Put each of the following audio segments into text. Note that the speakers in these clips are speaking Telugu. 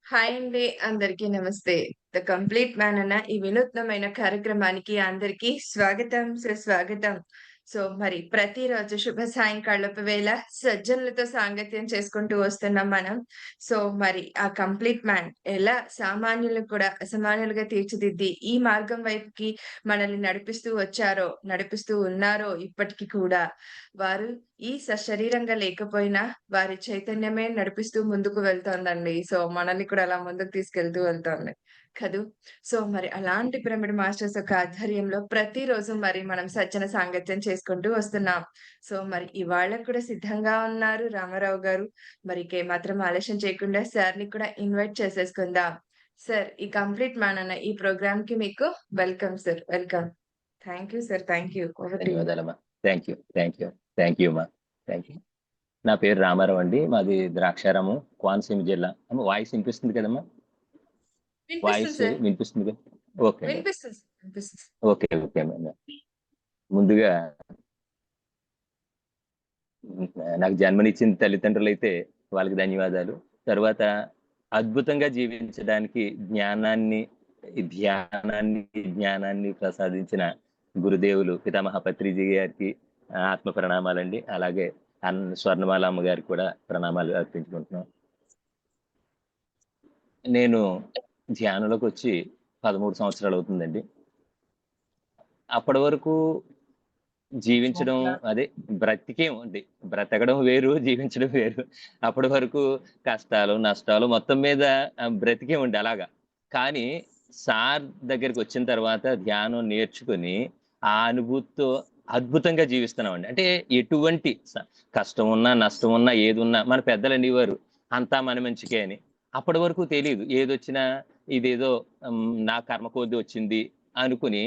హాయ్ అండి. అందరికీ నమస్తే. 'ద కంప్లీట్ మ్యాన్' అన్న ఈ వినూత్నమైన కార్యక్రమానికి అందరికీ స్వాగతం, సుస్వాగతం. మరి ప్రతిరోజు శుభ సాయంకాలపు వేళ సజ్జనులతో సాంగత్యం చేసుకుంటూ వస్తున్నాం మనం. మరి ఆ కంప్లీట్ మ్యాన్ ఎలా సామాన్యులను కూడా అసామాన్యులుగా తీర్చిదిద్ది ఈ మార్గం వైపుకి మనల్ని నడిపిస్తూ వచ్చారో, నడిపిస్తూ ఉన్నారో ఇప్పటికి కూడా వారు ఈ సశరీరంగా లేకపోయినా వారి చైతన్యమే నడిపిస్తూ ముందుకు వెళ్తోందండి. మనల్ని కూడా అలా ముందుకు తీసుకెళ్తూ వెళ్తోంది. కదూ! మరి అలాంటి పిరమిడ్ మాస్టర్స్ యొక్క ఆధ్వర్యంలో ప్రతిరోజు మరి మనం సజ్జన సాంగత్యం చేసుకుంటూ వస్తున్నాం. మరి ఇవాళ కూడా సిద్ధంగా ఉన్నారు రామారావు గారు. మరి ఇంకేమాత్రం ఆలస్యం చేయకుండా సార్‌ని కూడా ఇన్వైట్ చేసేసుకుందాం. సార్, ఈ కంప్లీట్ మ్యాన్ అన్న ఈ ప్రోగ్రామ్‌కి మీకు welcome sir. Welcome. Thank you sir. Thank you. Over to you. ధన్యవాదాలమ్మా. Thank you. Thank you. Thank you అమ్మా. Thank you. నా పేరు రామారావు అండి. మాది ద్రాక్షారామం, కోనసీమ జిల్లా. అమ్మ వాయిస్ వినిపిస్తుంది కదమ్మా? వినిపిస్తుంది వాయిస్ సార్. వినిపిస్తుంది కదా? ఓకే అండి. వినిపిస్తుంది సార్. వినిపిస్తుంది. ఓకే. ఓకే అమ్మా. ముందుగా నాకు జన్మనిచ్చిన తల్లిదండ్రులైతే వాళ్ళకి ధన్యవాదాలు. తర్వాత అద్భుతంగా జీవించడానికి జ్ఞానాన్ని ప్రసాదించిన గురుదేవులు పితామహ పత్రిజీ గారికి ఆత్మ ప్రణామాలండి. అలాగే స్వర్ణమాల అమ్మగారికి కూడా ప్రణామాలు అర్పించుకుంటున్నాం. నేను ధ్యానంలోకి వచ్చి 13 సంవత్సరాలు అవుతుందండి. అప్పటి వరకు జీవించడం అదే బ్రతికేమండి. బ్రతకడం వేరు, జీవించడం వేరు. అప్పటి వరకు కష్టాలు, నష్టాలు మొత్తం మీద బ్రతికేమండి అలాగా. కానీ సార్ దగ్గరికొచ్చిన తర్వాత ధ్యానం నేర్చుకొని, ఆ అనుభూతితో అద్భుతంగా జీవిస్తున్నామండి. అంటే ఎటువంటి కష్టం ఉన్నా, నష్టం ఉన్నా, ఏదున్నా మన పెద్దలు అనేవారు, అంతా మన మంచికే అని. అప్పటి వరకు తెలీదు. ఏదొచ్చినా ఇదేదో నా కర్మ కొద్దీ వచ్చింది అనుకుని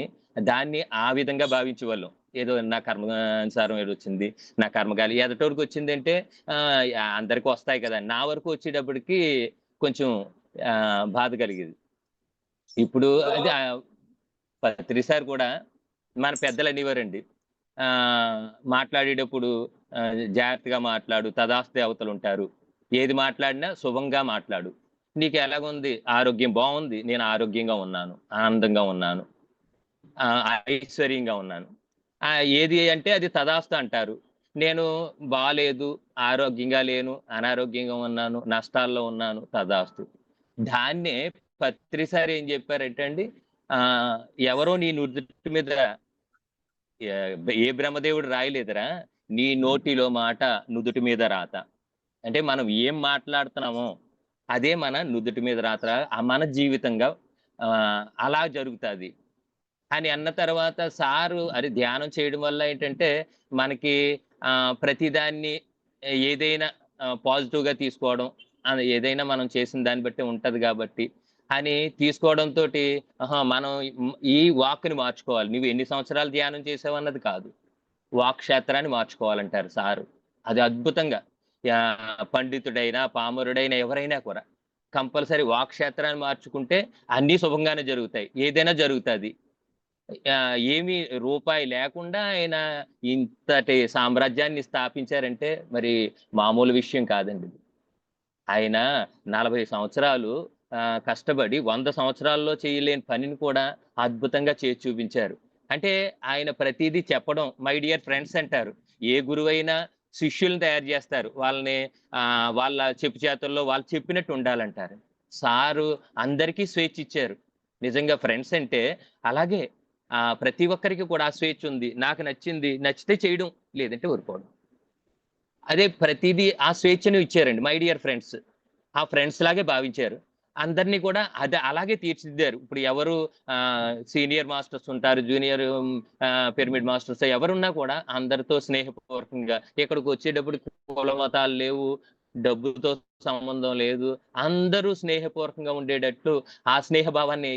దాన్ని ఆ విధంగా భావించేవాళ్ళం. ఏదో నా కర్మానుసారం ఏదొచ్చింది, నా కర్మగాలి ఎదుటోడికి వచ్చిందంటే అందరికి వస్తాయి కదా! నా వరకు వచ్చేటప్పటికి కొంచెం బాధ కలిగేది. ఇప్పుడు అది పత్రి సార్ కూడా మన పెద్దలు అనేవారండి. మాట్లాడేటప్పుడు జాగ్రత్తగా మాట్లాడు, తదాస్తు దేవతలుంటారు. ఏది మాట్లాడినా శుభంగా మాట్లాడు. నీకు ఎలాగుంది? ఆరోగ్యం బావుంది. నేను ఆరోగ్యంగా ఉన్నాను. ఆనందంగా ఉన్నాను. ఐశ్వర్యంగా ఉన్నాను. ఏది అంటే అది తదాస్తు అంటారు. నేను బాలేదు, ఆరోగ్యంగా లేను, అనారోగ్యంగా ఉన్నాను, నష్టాల్లో ఉన్నాను, తదాస్తు. దాన్నే పత్రి సార్ ఏం చెప్పారంటే అండి, ఆహ్, ఎవరో నీ నుదుటి మీద ఏ బ్రహ్మదేవుడు రాయలేదురా, నీ నోటిలో మాట నుదుటి మీద రాత. అంటే మనం ఏం మాట్లాడుతున్నామో అదే మన నుదుటి మీద రాత. మన జీవితంగా అలా జరుగుతాది. అని అన్న తర్వాత సారు అది ధ్యానం చేయడం వల్ల ఏంటంటే, మనకి ప్రతిదాన్ని ఏదైనా పాజిటివ్‌గా తీసుకోవడం, ఏదైనా మనం చేసిన దాన్ని బట్టి ఉంటది గాబట్టి, అని తీసుకోవడంతోటి ఆహా! మనం ఈ వాక్‌ని మార్చుకోవాలి. నువ్వు ఎన్ని సంవత్సరాలు ధ్యానం చేసావన్నది కాదు. వాక్ క్షేత్రాన్ని మార్చుకోవాలంటారు సారు. అది అద్భుతంగా పండితుడైనా, పామరుడైనా ఎవరైనా కూడా కంపల్సరీ వాక్ క్షేత్రాన్ని మార్చుకుంటే అన్నీ శుభంగానే జరుగుతాయి. ఏదైనా జరుగుతాది. ఏమి రూపాయి లేకుండా ఆయన ఇంతటి సామ్రాజ్యాన్ని స్థాపించారంటే మరి మామూలు విషయం కాదండి. ఆయన 40 సంవత్సరాలు కష్టపడి 100 సంవత్సరాల్లో చేయలేని పనిని కూడా అద్భుతంగా చేసి చూపించారు. అంటే ఆయన ప్రతీదీ చెప్పడం మై డియర్ ఫ్రెండ్స్ అంటారు. ఏ గురువైనా శిష్యుల్ని తయారు చేస్తారు. వాళ్ళని వాళ్ళ చెప్పు చేతుల్లో వాళ్ళు చెప్పినట్టు ఉండాలంటారు. సారు అందరికీ స్వేచ్ఛ ఇచ్చారు. నిజంగా ఫ్రెండ్స్ అంటే అలాగే ప్రతి ఒక్కరికి కూడా ఆ స్వేచ్ఛ ఉంది. నాకు నచ్చింది, నచ్చితే చేయడం, లేదంటే ఊరుకోవడం. అదే ప్రతీదీ ఆ స్వేచ్ఛను ఇచ్చారండి. My dear friends. ఆ ఫ్రెండ్స్ లాగే భావించారు. అందరిని కూడా అలాగే తీర్చిదిద్దారు. ఇప్పుడు ఎవరు సీనియర్ మాస్టర్స్ ఉంటారు. జూనియర్ పిరమిడ్ మాస్టర్స్ ఎవరున్నా కూడా అందరితో స్నేహపూర్వకంగా ఇక్కడికొచ్చేటప్పటికి కుల మతాలు లేవు. డబ్బుతో సంబంధం లేదు. అందరూ స్నేహపూర్వకంగా ఉండేటట్లు ఆ స్నేహ భావాన్ని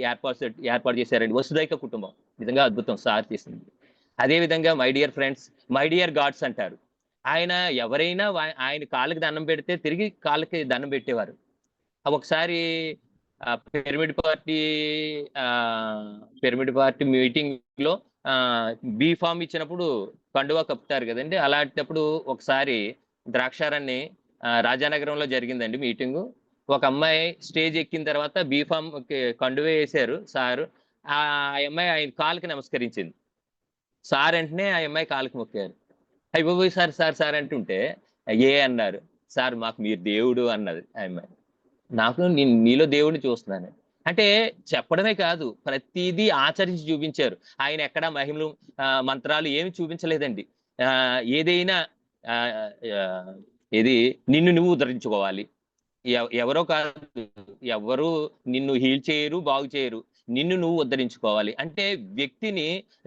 ఏర్పాటు చేశారండి. వసుదైక కుటుంబం. నిజంగా అద్భుతం సార్ చేసింది. అదే విధంగా my dear friends, my dear God's అంటారు. ఆయన ఎవరైనా ఆయన కాళ్ళకి దండం పెడితే తిరిగి కాళ్ళకి దండం పెట్టేవారు. ఒకసారి పిరమిడ్ పార్టీ మీటింగ్‌లో బీ ఫార్మ్ ఇచ్చినప్పుడు కండువా కప్పుతారు గదండీ! అలాంటప్పుడు ఒకసారి ద్రాక్షారాన్ని రాజానగరంలో జరిగిందండి మీటింగు. ఒక అమ్మాయి స్టేజ్ ఎక్కిన తర్వాత బీఫామ్ కండువే వేశారు సారు. ఆ అమ్మాయి ఆయన కాళ్ళకి నమస్కరించింది. సార్ వెంటనే ఆ అమ్మాయి కాళ్ళకి మొక్కారు. అయ్య బాబోయ్! సార్ సార్ సార్ అంటుంటే అన్నారు. సార్ మాకు మీరు దేవుడు అన్నది ఆ అమ్మాయి. నాకు నీలో దేవుడిని చూస్తున్నాను. అంటే చెప్పడమే కాదు, ప్రతీదీ ఆచరించి చూపించారు. ఆయన ఎక్కడ మహిమలు మంత్రాలు ఏమి చూపించలేదండి. ఏదైనా ఆహ్, ఆహ్, ఏది నిన్ను నువ్వు ఉద్ధరించుకోవాలి. ఎవరో కాదు. ఎవ్వరు నిన్ను హీల్ చేయరు, బాగు చేయరు. నిన్ను నువ్వు ఉద్ధరించుకోవాలి. అంటే వ్యక్తిని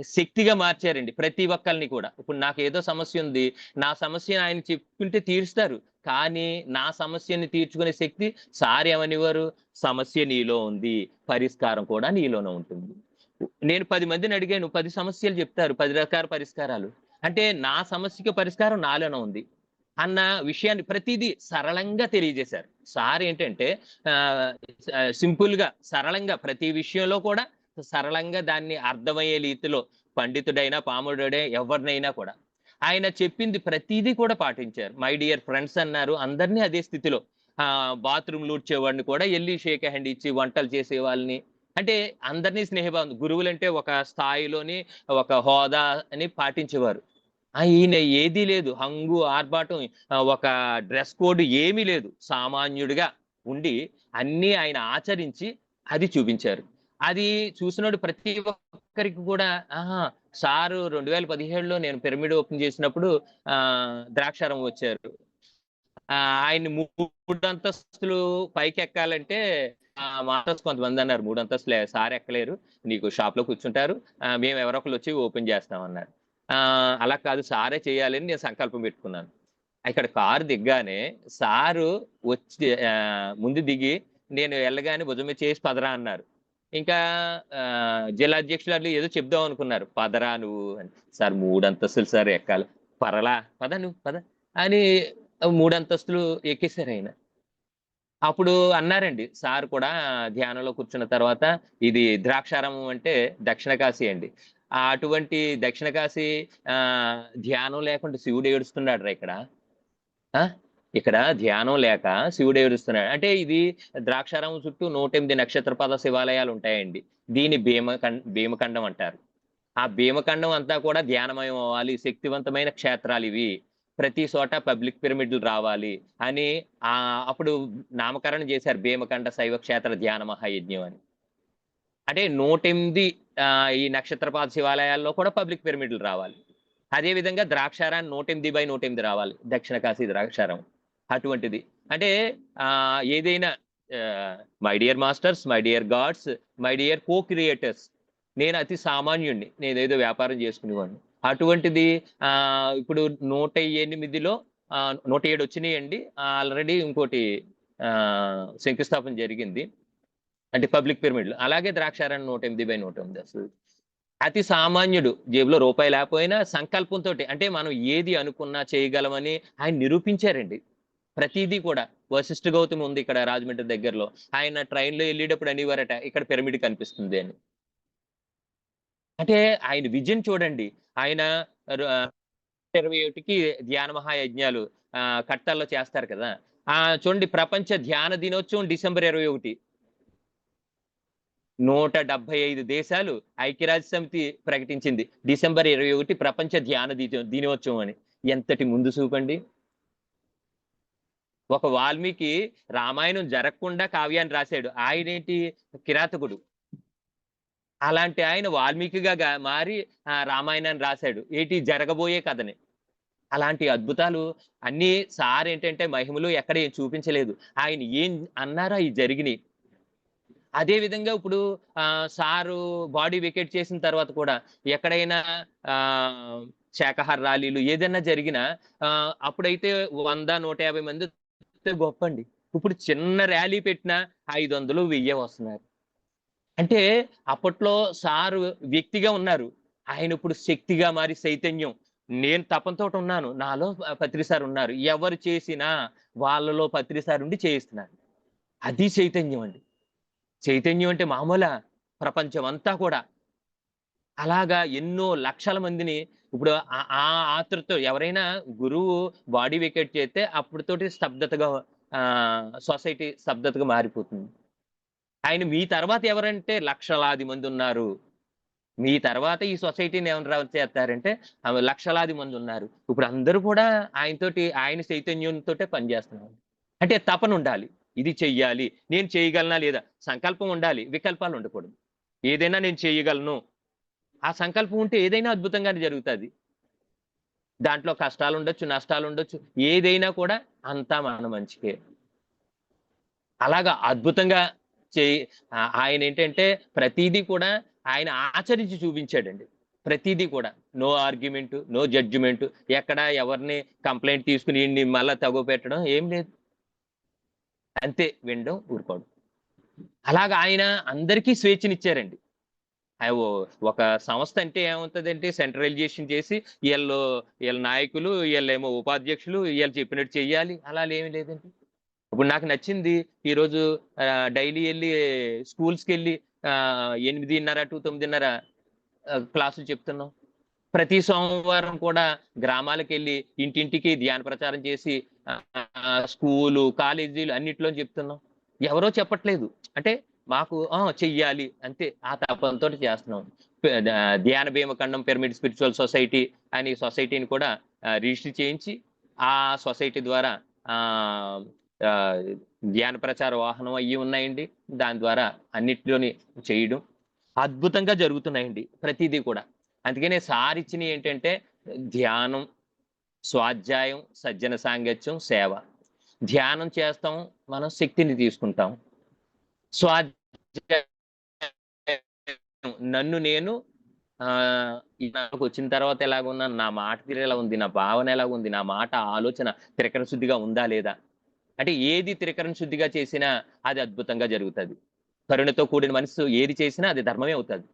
శక్తిగా మార్చారండి ప్రతి ఒక్కళ్ళని కూడా. ఇప్పుడు నాకేదో సమస్య ఉంది. నా సమస్యని ఆయన చెప్పుకుంటే తీరుస్తారు. కానీ నా సమస్యని తీర్చుకునే శక్తి సార్ ఏమనేవారు? సమస్య నీలో ఉంది. పరిష్కారం కూడా నీలోనే ఉంటుంది. నేను 10 మందిని అడిగాను. 10 సమస్యలు చెప్తారు. 10 రకాల పరిష్కారాలు. అంటే నా సమస్యకి పరిష్కారం నాలోనే ఉంది అన్న విషయాన్ని ప్రతీదీ సరళంగా తెలియజేశారు. సార్ ఏంటంటే ఆహ్, సింపుల్‌గా, సరళంగా ప్రతి విషయంలో కూడా సరళంగా దాన్ని అర్థమయ్యే రీతిలో పండితుడైనా, పామరుడైనా ఎవరినైనా కూడా ఆయన చెప్పింది ప్రతీదీ కూడా పాటించారు. మై డియర్ ఫ్రెండ్స్ అన్నారు. అందరిని అదే స్థితిలో బాత్రూమ్‌లు ఊడ్చేవాడిని కూడా ఎళ్లి షేక్ హ్యాండ్ ఇచ్చి వంటలు చేసేవాళ్ళని అంటే అందరిని స్నేహభావం గురువులంటే ఒక స్థాయిలోని, ఒక హోదా అని పాటించేవారు. ఈయన ఏదీ లేదు. హంగు, ఆర్భాటం ఒక డ్రెస్ కోడ్ ఏమీ లేదు. సామాన్యుడిగా ఉండి అన్నీ ఆయన ఆచరించి అది చూపించారు. అది చూసినోడు ప్రతి ఒక్కరికి కూడా ఆహా! సారు 2017లో నేను పిరమిడ్ ఓపెన్ చేసినప్పుడు ద్రాక్షారం వచ్చారు. ఆయన్ని 3 అంతస్తులు పైకెక్కాలంటే మాస్టర్స్ కొంతమందన్నారు 3 అంతస్తులే సార్ ఎక్కలేరు. నీకు షాప్‌లో కూర్చుంటారు. మేము ఎవరో ఒకళ్ళొచ్చి ఓపెన్ చేస్తామన్నారు. అలా కాదు సారే చేయాలని నేను సంకల్పం పెట్టుకున్నాను. ఇక్కడ కారు దిగ్గానే సారు వచ్చి ముందు దిగి నేను ఎళ్ళగానే భుజం మీద చేసి పదరా అన్నారు. ఇంకా జిల్లా అధ్యక్షురాలు ఏదో చెప్దాం అనుకున్నారు. పదరా నువ్వు అని. సార్ 3 అంతస్తులు సార్ ఎక్కాలి. పర్లా పద నువ్వు పద అని 3 అంతస్తులు ఎక్కేసారాయన. అప్పుడు అన్నారండి సార్ కూడా ధ్యానంలో కూర్చున్న తర్వాత, ఇది ద్రాక్షారామం అంటే దక్షిణ కాశీ అండి. అటువంటి దక్షిణ కాశీ ధ్యానం లేకుండా శివుడు ఏడుస్తున్నాడురా ఇక్కడ. ఆ! ఇక్కడ ధ్యానం లేక శివుడు ఏడుస్తున్నాడు. అంటే ఇది ద్రాక్షారామం చుట్టూ 108 నక్షత్రపాద శివాలయాలుంటాయండి. దీన్ని భీమఖండం అంటారు. ఆ భీమఖండం అంతా కూడా ధ్యానమయం అవ్వాలి. శక్తివంతమైన క్షేత్రాలివి. ప్రతి చోట పబ్లిక్ పిరమిడ్‌లు రావాలి అని అప్పుడు నామకరణం చేశారు. భీమఖండ శైవ క్షేత్ర ధ్యాన మహాయజ్ఞం అని. అంటే 108 ఈ నక్షత్రపాత శివాలయాల్లో కూడా పబ్లిక్ పిరమిడ్‌లు రావాలి. అదే విధంగా ద్రాక్షారాన్ని 108/108 రావాలి. దక్షిణ కాశీ ద్రాక్షారం. అటువంటిది. అంటే ఏదైనా my dear masters, my dear God's, my dear co creators నేను అతి సామాన్యుడిని. నేనేదో వ్యాపారం చేసుకునేవాడిని. అటువంటిది ఇప్పుడు 108లో 107 వచ్చినాయండి. ఆల్రెడీ ఇంకోటి శంకుస్థాపన జరిగింది. అంటే పబ్లిక్ పిరమిడ్‌లు. అలాగే ద్రాక్షారాణి 108/108 అసలు. అతి సామాన్యుడు. జేబులో రూపాయి లేకపోయినా సంకల్పంతోటి అంటే మనం ఏది అనుకున్నా చేయగలమని ఆయన నిరూపించారండి. ప్రతీదీ కూడా. వశిష్ఠ గౌతమి ఉంది ఇక్కడ రాజమండ్రి దగ్గరలో. ఆయన ట్రైన్‌లో ఎళ్ళేటప్పుడు అనేవారట ఇక్కడ పిరమిడ్ కనిపిస్తుంది అని. అంటే ఆయన విజన్ చూడండి. ఆయన ర 21కి ధ్యాన మహాయజ్ఞాలు కట్టాల్లో చేస్తారు కదా! చూడండి ప్రపంచ ధ్యాన దినోత్సవం డిసెంబర్ 21. 175 దేశాలు ఐక్యరాజ్య సమితి ప్రకటించింది. డిసెంబర్ 21 ప్రపంచ ధ్యాన దినోత్సవం అని. ఎంతటి ముందు చూపండి. ఒక వాల్మీకి రామాయణం జరగకుండా కావ్యాన్ని రాసాడు. ఆయనేంటి కిరాతకుడు. అలాంటి ఆయన వాల్మీకిగా మారి రామాయణాన్ని రాసాడు. జరగబోయే కథని. అలాంటి అద్భుతాలు అన్నీ సార్ ఏంటంటే మహిమలు ఎక్కడ ఏం చూపించలేదు. ఆయన ఏం అన్నారో అయి జరిగినియి. అదే విధంగా ఇప్పుడు సారు బాడీ వెకేట్ చేసిన తర్వాత కూడా ఎక్కడైనా ఆహ్, శాకాహార ర్యాలీలు ఏదైనా జరిగినా అప్పుడైతే 100, 150 మంది వస్తే గొప్పండి. ఇప్పుడు చిన్న ర్యాలీ పెట్టినా 500, 1000 వస్తున్నారు. అంటే అప్పట్లో సారు వ్యక్తిగా ఉన్నారు. ఆయన ఇప్పుడు శక్తిగా మారి చైతన్యం. నేను తపనతోటున్నాను. నాలో పత్రి సార్ ఉన్నారు. ఎవరు చేసినా వాళ్ళలో పత్రి సార్ ఉండి చేయిస్తున్నారు. అది చైతన్యం అండి. చైతన్యం అంటే మామూలా? ప్రపంచమంతా కూడా. అలాగా ఎన్నో లక్షల మందిని ఇప్పుడు ఆ ఆతృత ఎవరైనా గురువు బాడీ వెకేట్ చేస్తే అప్పటితోటి స్తబ్దతగా సొసైటీ స్తబ్దతగా మారిపోతుంది. ఆయన మీ తర్వాత ఎవరంటే లక్షలాది మంది ఉన్నారు. మీ తర్వాత ఈ సొసైటీని ఏమని రన్ చేస్తారంటే లక్షలాది మంది ఉన్నారు. ఇప్పుడు అందరూ కూడా ఆయన చైతన్యంతోటే పనిచేస్తున్నారు. అంటే తపన ఉండాలి. ఇది చెయ్యాలి. నేను చేయగలనా లేదా? సంకల్పం ఉండాలి. వికల్పాలు ఉండకూడదు. ఏదైనా నేను చేయగలను. ఆ సంకల్పం ఉంటే ఏదైనా అద్భుతంగానే జరుగుతది. దాంట్లో కష్టాలుండొచ్చు, నష్టాలుండొచ్చు. ఏదైనా కూడా అంతా మన మంచికే. అలాగా అద్భుతంగా ఆయనేంటంటే ప్రతీదీ కూడా ఆయన ఆచరించి చూపించాడండి. ప్రతీదీ కూడా. No argument, no judgement. ఎక్కడ ఎవరిని కంప్లెయింట్ తీసుకొని ఈడిని మళ్ళా తగువపెట్టడం ఏం లేదు. అంతే వినడం, ఊరుకోవడం. అలాగా ఆయన అందరికీ స్వేచ్ఛనిచ్చారండి. ఒక సంస్థ అంటే ఏమవుతదంటే సెంట్రలైజేషన్ చేసి వీళ్ళ నాయకులు, వీళ్ళేమో ఉపాధ్యక్షులు, వీళ్ళు చెప్పినట్టు చెయ్యాలి. అలా ఏమి లేదండి. ఇప్పుడు నాకు నచ్చింది ఈరోజు డైలీ ఎళ్లి స్కూల్స్‌కెళ్ళి 8:30 టు 9:30 క్లాసులు చెప్తున్నాం. ప్రతి సోమవారం కూడా గ్రామాలకెళ్ళి ఇంటింటికి ధ్యాన ప్రచారం చేసి స్కూలు, కాలేజీలు అన్నిట్లో చెప్తున్నాం. ఎవరో చెప్పట్లేదు. అంటే మాకు చెయ్యాలి అంతే. ఆ తపనతోటి చేస్తున్నాం. ధ్యాన భీమఖండం పిరమిడ్ స్పిరిచువల్ సొసైటీ అని సొసైటీని కూడా రిజిస్టర్ చేయించి, ఆ సొసైటీ ద్వారా ఆహ్, ఆహ్, ధ్యాన ప్రచార వాహనం అయ్యి ఉన్నాయండి. దాని ద్వారా అన్నిట్లోని చేయడం. అద్భుతంగా జరుగుతున్నాయండి ప్రతీదీ కూడా. అందుకనే సారిచ్చినయి ఏంటంటే ధ్యానం, స్వాధ్యాయం, సజ్జన సాంగత్యం, సేవ. ధ్యానం చేస్తాం, మనం శక్తిని తీసుకుంటాం. స్వాధ్యాయం నన్ను నేను నాకొచ్చిన తర్వాత ఎలాగున్నాను, నా మాట తీరు ఎలా ఉంది, నా భావన ఎలాగుంది, నా మాట, ఆలోచన త్రికరణ శుద్ధిగా ఉందా లేదా? అంటే ఏది త్రికరణ శుద్ధిగా చేసినా అది అద్భుతంగా జరుగుతది. కరుణతో కూడిన మనసు ఏది చేసినా అది ధర్మమే అవుతది.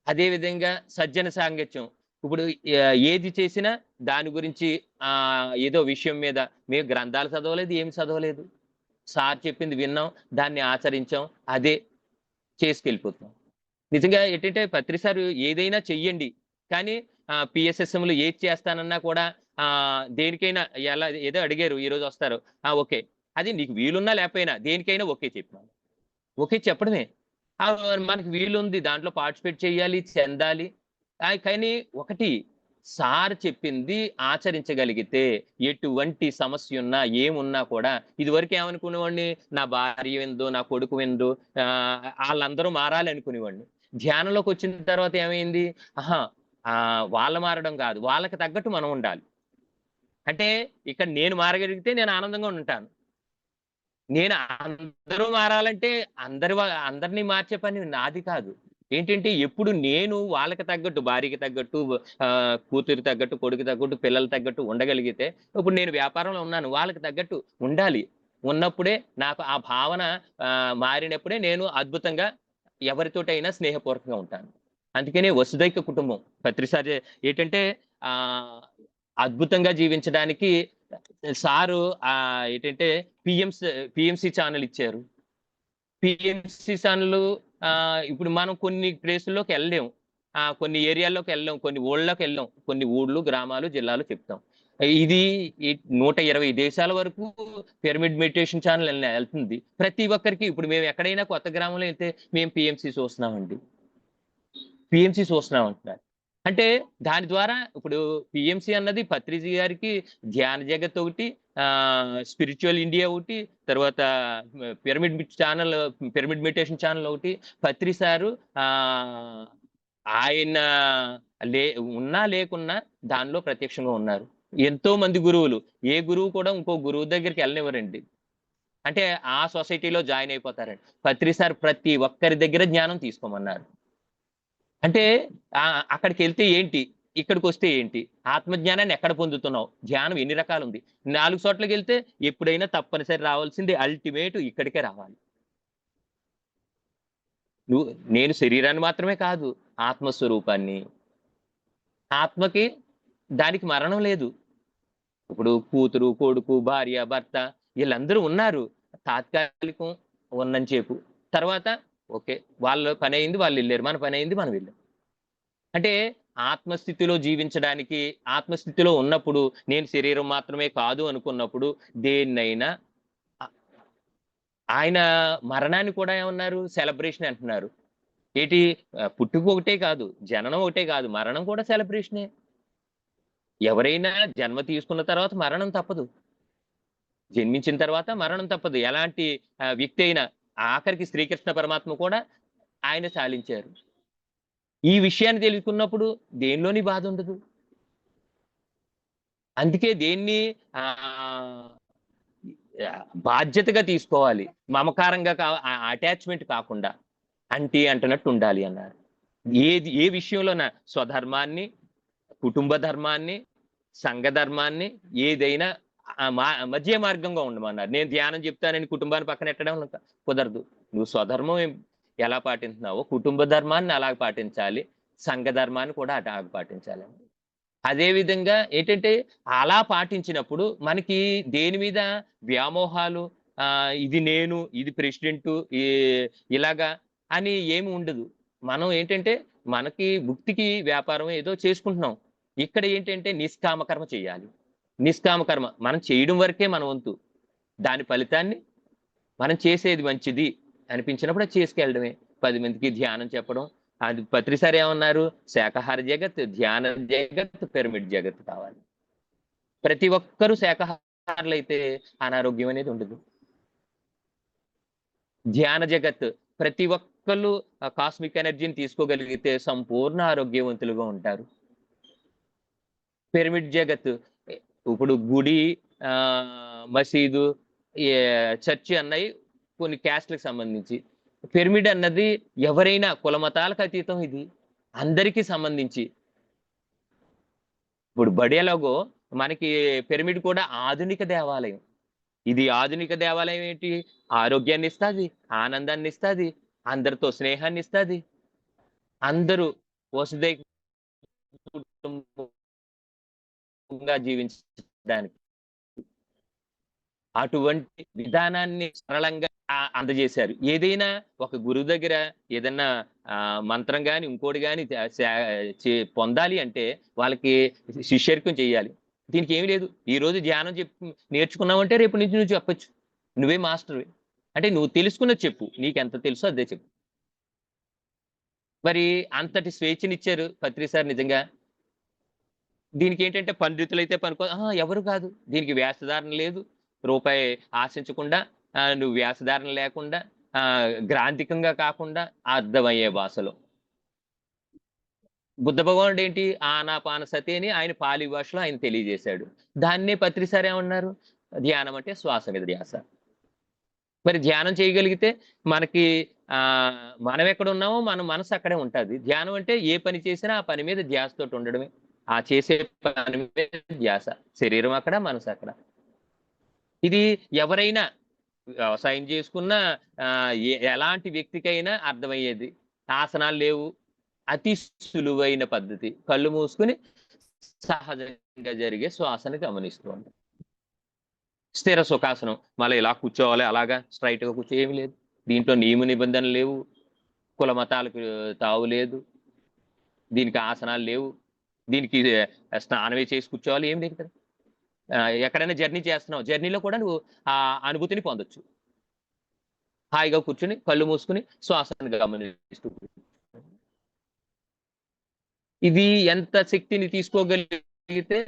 అదే విధంగా సజ్జన సాంగత్యం. ఇప్పుడు ఏది చేసినా దాని గురించి ఏదో విషయం మీద మేము గ్రంథాలు చదవలేదు, ఏమి చదవలేదు. సార్ చెప్పింది విన్నాం, దాన్ని ఆచరించాం. అదే చేసుకెళ్ళిపోతున్నాం. నిజంగా ఏంటంటే పత్రి సారు ఏదైనా చెయ్యండి. కానీ PSSMలో ఏది చేస్తానన్నా కూడా దేనికైనా ఏదో అడిగారు ఈరోజు వస్తారు. ఓకే. అది నీకు వీలున్నా లేకపోయినా దేనికైనా ఓకే చెప్పాను. ఓకే చెప్పడమే. మనకి వీలుంది. దాంట్లో పార్టిసిపేట్ చేయాలి, చెందాలి. కానీ ఒకటి సార్ చెప్పింది ఆచరించగలిగితే ఎటువంటి సమస్యున్నా, ఏమున్నా కూడా ఇదివరకు ఏమనుకునేవాడిని, నా భార్య వినదు, నా కొడుకు వినదు, ఆళ్ళందరూ మారాలి అనుకునేవాడిని. ధ్యానంలోకొచ్చిన తర్వాత ఏమైంది, ఆహా! వాళ్ళు మారడం కాదు. వాళ్ళకి తగ్గట్టు మనం ఉండాలి. అంటే ఇక్కడ నేను మారగలిగితే నేను ఆనందంగా ఉంటాను. నేను అందరూ మారాలంటే అందరిని మార్చే పని నాది కాదు. ఏంటంటే ఎప్పుడు నేను వాళ్ళకి తగ్గట్టు భార్యకి తగ్గట్టు కూతురికి తగ్గట్టు, కొడుకుకి తగ్గట్టు, పిల్లలకి తగ్గట్టు ఉండగలిగితే ఇప్పుడు నేను వ్యాపారంలో ఉన్నాను. వాళ్ళకి తగ్గట్టు ఉండాలి. ఉన్నప్పుడే నాకు ఆ భావన మారినప్పుడే నేను అద్భుతంగా ఎవరితోటైనా స్నేహపూర్వకంగా ఉంటాను. అందుకనే వసుదైక కుటుంబం. ప్రతిసారి ఏంటంటే ఆహ్, అద్భుతంగా జీవించడానికి సారు ఏంటంటే పీఎంసీ ఛానెల్ ఇచ్చారు. పీఎంసీ ఛానెలు ఇప్పుడు మనం కొన్ని ప్లేసుల్లోకెళ్ళలేం. కొన్ని ఏరియాల్లోకెళ్ళలేం. కొన్ని ఊళ్ళలోకెళ్ళాం. కొన్ని ఊళ్ళు, గ్రామాలు, జిల్లాలు చెప్తాం. ఇది 120 దేశాల వరకు పిరమిడ్ మెడిటేషన్ ఛానెల్ ఎళ్తుంది. ప్రతి ఒక్కరికి ఇప్పుడు మేము ఎక్కడైనా కొత్త గ్రామంలో ఎళ్తే మేము పీఎంసీ చూస్తున్నామండి. పీఎంసీ చూస్తున్నాం అంటున్నారు. అంటే దాని ద్వారా ఇప్పుడు పీఎంసీ అన్నది పత్రిజీ గారికి ధ్యాన జగత్ ఒకటి, స్పిరిచువల్ ఇండియా ఒకటి, తర్వాత పిరమిడ్ మెడిటేషన్ ఛానల్ ఒకటి. పత్రి సారు ఆహ్, ఆయన లే ఉన్నా లేకున్నా దానిలో ప్రత్యక్షంగా ఉన్నారు. ఎంతో మంది గురువులు. ఏ గురువు కూడా ఇంకో గురువు దగ్గరికి ఎళ్ళనివ్వరండి. అంటే ఆ సొసైటీలో జాయిన్ అయిపోతారండి. పత్రి సార్ ప్రతి ఒక్కరి దగ్గర జ్ఞానం తీసుకోమన్నారు. అంటే అక్కడికెళ్తే ఏంటి? ఇక్కడికొస్తే ఏంటి? ఆత్మజ్ఞానాన్ని ఎక్కడ పొందుతున్నావు? ధ్యానం ఎన్ని రకాలుంది? 4 చోట్లకెళ్తే ఎప్పుడైనా తప్పనిసరి రావాల్సింది అల్టిమేట్ ఇక్కడికే రావాలి. నేను శరీరాన్ని మాత్రమే కాదు, ఆత్మస్వరూపాన్ని. ఆత్మకి దానికి మరణం లేదు. ఇప్పుడు కూతురు, కొడుకు, భార్య, భర్త ఈళ్ళందరూ ఉన్నారు. తాత్కాలికం ఉన్నంచేపు. తర్వాత ఓకే. వాళ్ళ పనయింది వాళ్ళెళ్లారు. మన పనయింది మనం వెళ్ళాం. అంటే ఆత్మస్థితిలో జీవించడానికి, ఆత్మస్థితిలో ఉన్నప్పుడు నేను శరీరం మాత్రమే కాదు అనుకున్నప్పుడు దేన్నైనా ఆయన మరణాన్ని కూడా ఏమన్నారు? సెలబ్రేషన్ అంటున్నారు. ఏటి పుట్టుక ఒకటే కాదు, జననం ఒకటే కాదు, మరణం కూడా సెలబ్రేషనే. ఎవరైనా జన్మ తీసుకున్న తర్వాత మరణం తప్పదు. జన్మించిన తర్వాత మరణం తప్పదు. ఎలాంటి వ్యక్తి అయినా ఆఖరికి శ్రీకృష్ణ పరమాత్మ కూడా ఆయన చాలించారు. ఈ విషయాన్ని తెలుసుకున్నప్పుడు దేనిలోని బాధ ఉండదు. అందుకే దేన్ని ఆహ్, బాధ్యతగా తీసుకోవాలి. మమకారంగా అటాచ్‌మెంట్ కాకుండా. అంటున్నట్టు ఉండాలి అన్నారు. ఏ విషయంలోన స్వధర్మాన్ని, కుటుంబ ధర్మాన్ని, సంఘ ధర్మాన్ని ఏదైనా మధ్య మార్గంగా ఉండమన్నారు. నేను ధ్యానం చెప్తానని కుటుంబాన్ని పక్కనెట్టడం కుదరదు. నువ్వు స్వధర్మం ఎలా పాటిస్తున్నావో కుటుంబ ధర్మాన్ని అలాగ పాటించాలి. సంఘ ధర్మాన్ని కూడా అలాగ పాటించాలి. అదే విధంగా ఏంటంటే అలా పాటించినప్పుడు మనకి దేని మీద వ్యామోహాలు ఇది నేను, ఇది ప్రెసిడెంటు ఇలాగా అని ఏమి ఉండదు. మనం ఏంటంటే మనకి భుక్తికి వ్యాపారం ఏదో చేసుకుంటున్నాం. ఇక్కడ ఏంటంటే నిష్కామ కర్మ చేయాలి. నిష్కామ కర్మ మనం చేయడం వరకే మన వంతు. దాని ఫలితాన్ని మనం చేసేది మంచిది అనిపించినప్పుడు అది చేసుకెళ్ళడమే. 10 మందికి ధ్యానం చెప్పడం. అది పత్రిసారి ఏమన్నారు? శాకాహార జగత్, ధ్యాన జగత్, పిరమిడ్ జగత్ కావాలి. ప్రతి ఒక్కరు శాకాహారులైతే అనారోగ్యం అనేది ఉండదు. ధ్యాన జగత్ ప్రతి ఒక్కళ్ళు కాస్మిక్ ఎనర్జీని తీసుకోగలిగితే సంపూర్ణ ఆరోగ్యవంతులుగా ఉంటారు. పిరమిడ్ జగత్ ఇప్పుడు గుడి, మసీదు, చర్చి అన్నయి కొన్ని క్యాస్ట్‌లకు సంబంధించి. పిరమిడ్ అన్నది ఎవరైనా కుల మతాలకు అతీతం ఇది. అందరికీ సంబంధించి. ఇప్పుడు బడి ఎలాగో మనకి పిరమిడ్ కూడా ఆధునిక దేవాలయం. ఇది ఆధునిక దేవాలయం ఏంటి? ఆరోగ్యాన్ని ఇస్తాది, ఆనందాన్ని ఇస్తాది, అందరితో స్నేహాన్ని ఇస్తాది. అందరూ వసుదైక కుటుంబంగా జీవించడానికి. అటువంటి విధానాన్ని సరళంగా అందజేశారు. ఏదైనా ఒక గురువు దగ్గర ఏదన్నా మంత్రం గాని, ఇంకోటి గాని పొందాలి అంటే వాళ్ళకి శిష్యరికం చేయాలి. దీనికి ఏమి లేదు. ఈరోజు ధ్యానం నేర్చుకున్నావంటే రేపటి నుంచి నువ్వు చెప్పొచ్చు. నువ్వే మాస్టర్‌వి. అంటే నువ్వు తెలుసుకున్నది చెప్పు. నీకెంత తెలుసో అదే చెప్పు. మరి అంతటి స్వేచ్ఛనిచ్చారు పత్రి సార్ నిజంగా. దీనికేంటంటే పండితులైతే ఎవరు కాదు. దీనికి వేషధారణ లేదు. రూపాయి ఆశించకుండా, నువ్వు వేషధారణ లేకుండా, గ్రాంథికంగా కాకుండా అర్థమయ్యే భాషలో. బుద్ధ భగవానుడు ఏంటి? ఆనాపానసతి అని ఆయన పాలి భాషలో ఆయన తెలియజేశాడు. దాన్నే పత్రి సార్ ఏమన్నారు? ధ్యానం అంటే శ్వాస మీద ధ్యాస. మరి ధ్యానం చేయగలిగితే మనకి మనం ఎక్కడ ఉన్నామో మన మనసు అక్కడే ఉంటది. ధ్యానం అంటే ఏ పని చేసినా ఆ పని మీద ధ్యాసతోటి ఉండడమే. ఆ చేసే పని మీద ధ్యాస. శరీరం అక్కడ, మనసు అక్కడ. ఇది ఎవరైనా వ్యవసాయం చేసుకున్న ఎలాంటి వ్యక్తికైనా అర్థమయ్యేది. ఆసనాలు లేవు. అతి సులువైన పద్ధతి. కళ్ళు మూసుకొని సహజంగా జరిగే శ్వాసని గమనిస్తూ ఉంటాం. స్థిర సుఖాసనం. మళ్ళీ ఇలా కూర్చోవాలి, అలాగా స్ట్రైట్‌గా కూర్చో ఏమి లేదు. దీంట్లో నియమ నిబంధనలు లేవు. కుల మతాలకు తావు లేదు. దీనికి ఆసనాలు లేవు. దీనికి స్నానమే చేసి కూర్చోవాలి ఏం లేదు కదా. ఎక్కడైనా జర్నీ చేస్తున్నావు. జర్నీలో కూడా నువ్వు ఆ అనుభూతిని పొందొచ్చు. హాయిగా కూర్చొని కళ్ళు మూసుకొని శ్వాసను గమనిస్తూ ఇది ఎంత శక్తిని తీసుకోగలిగితే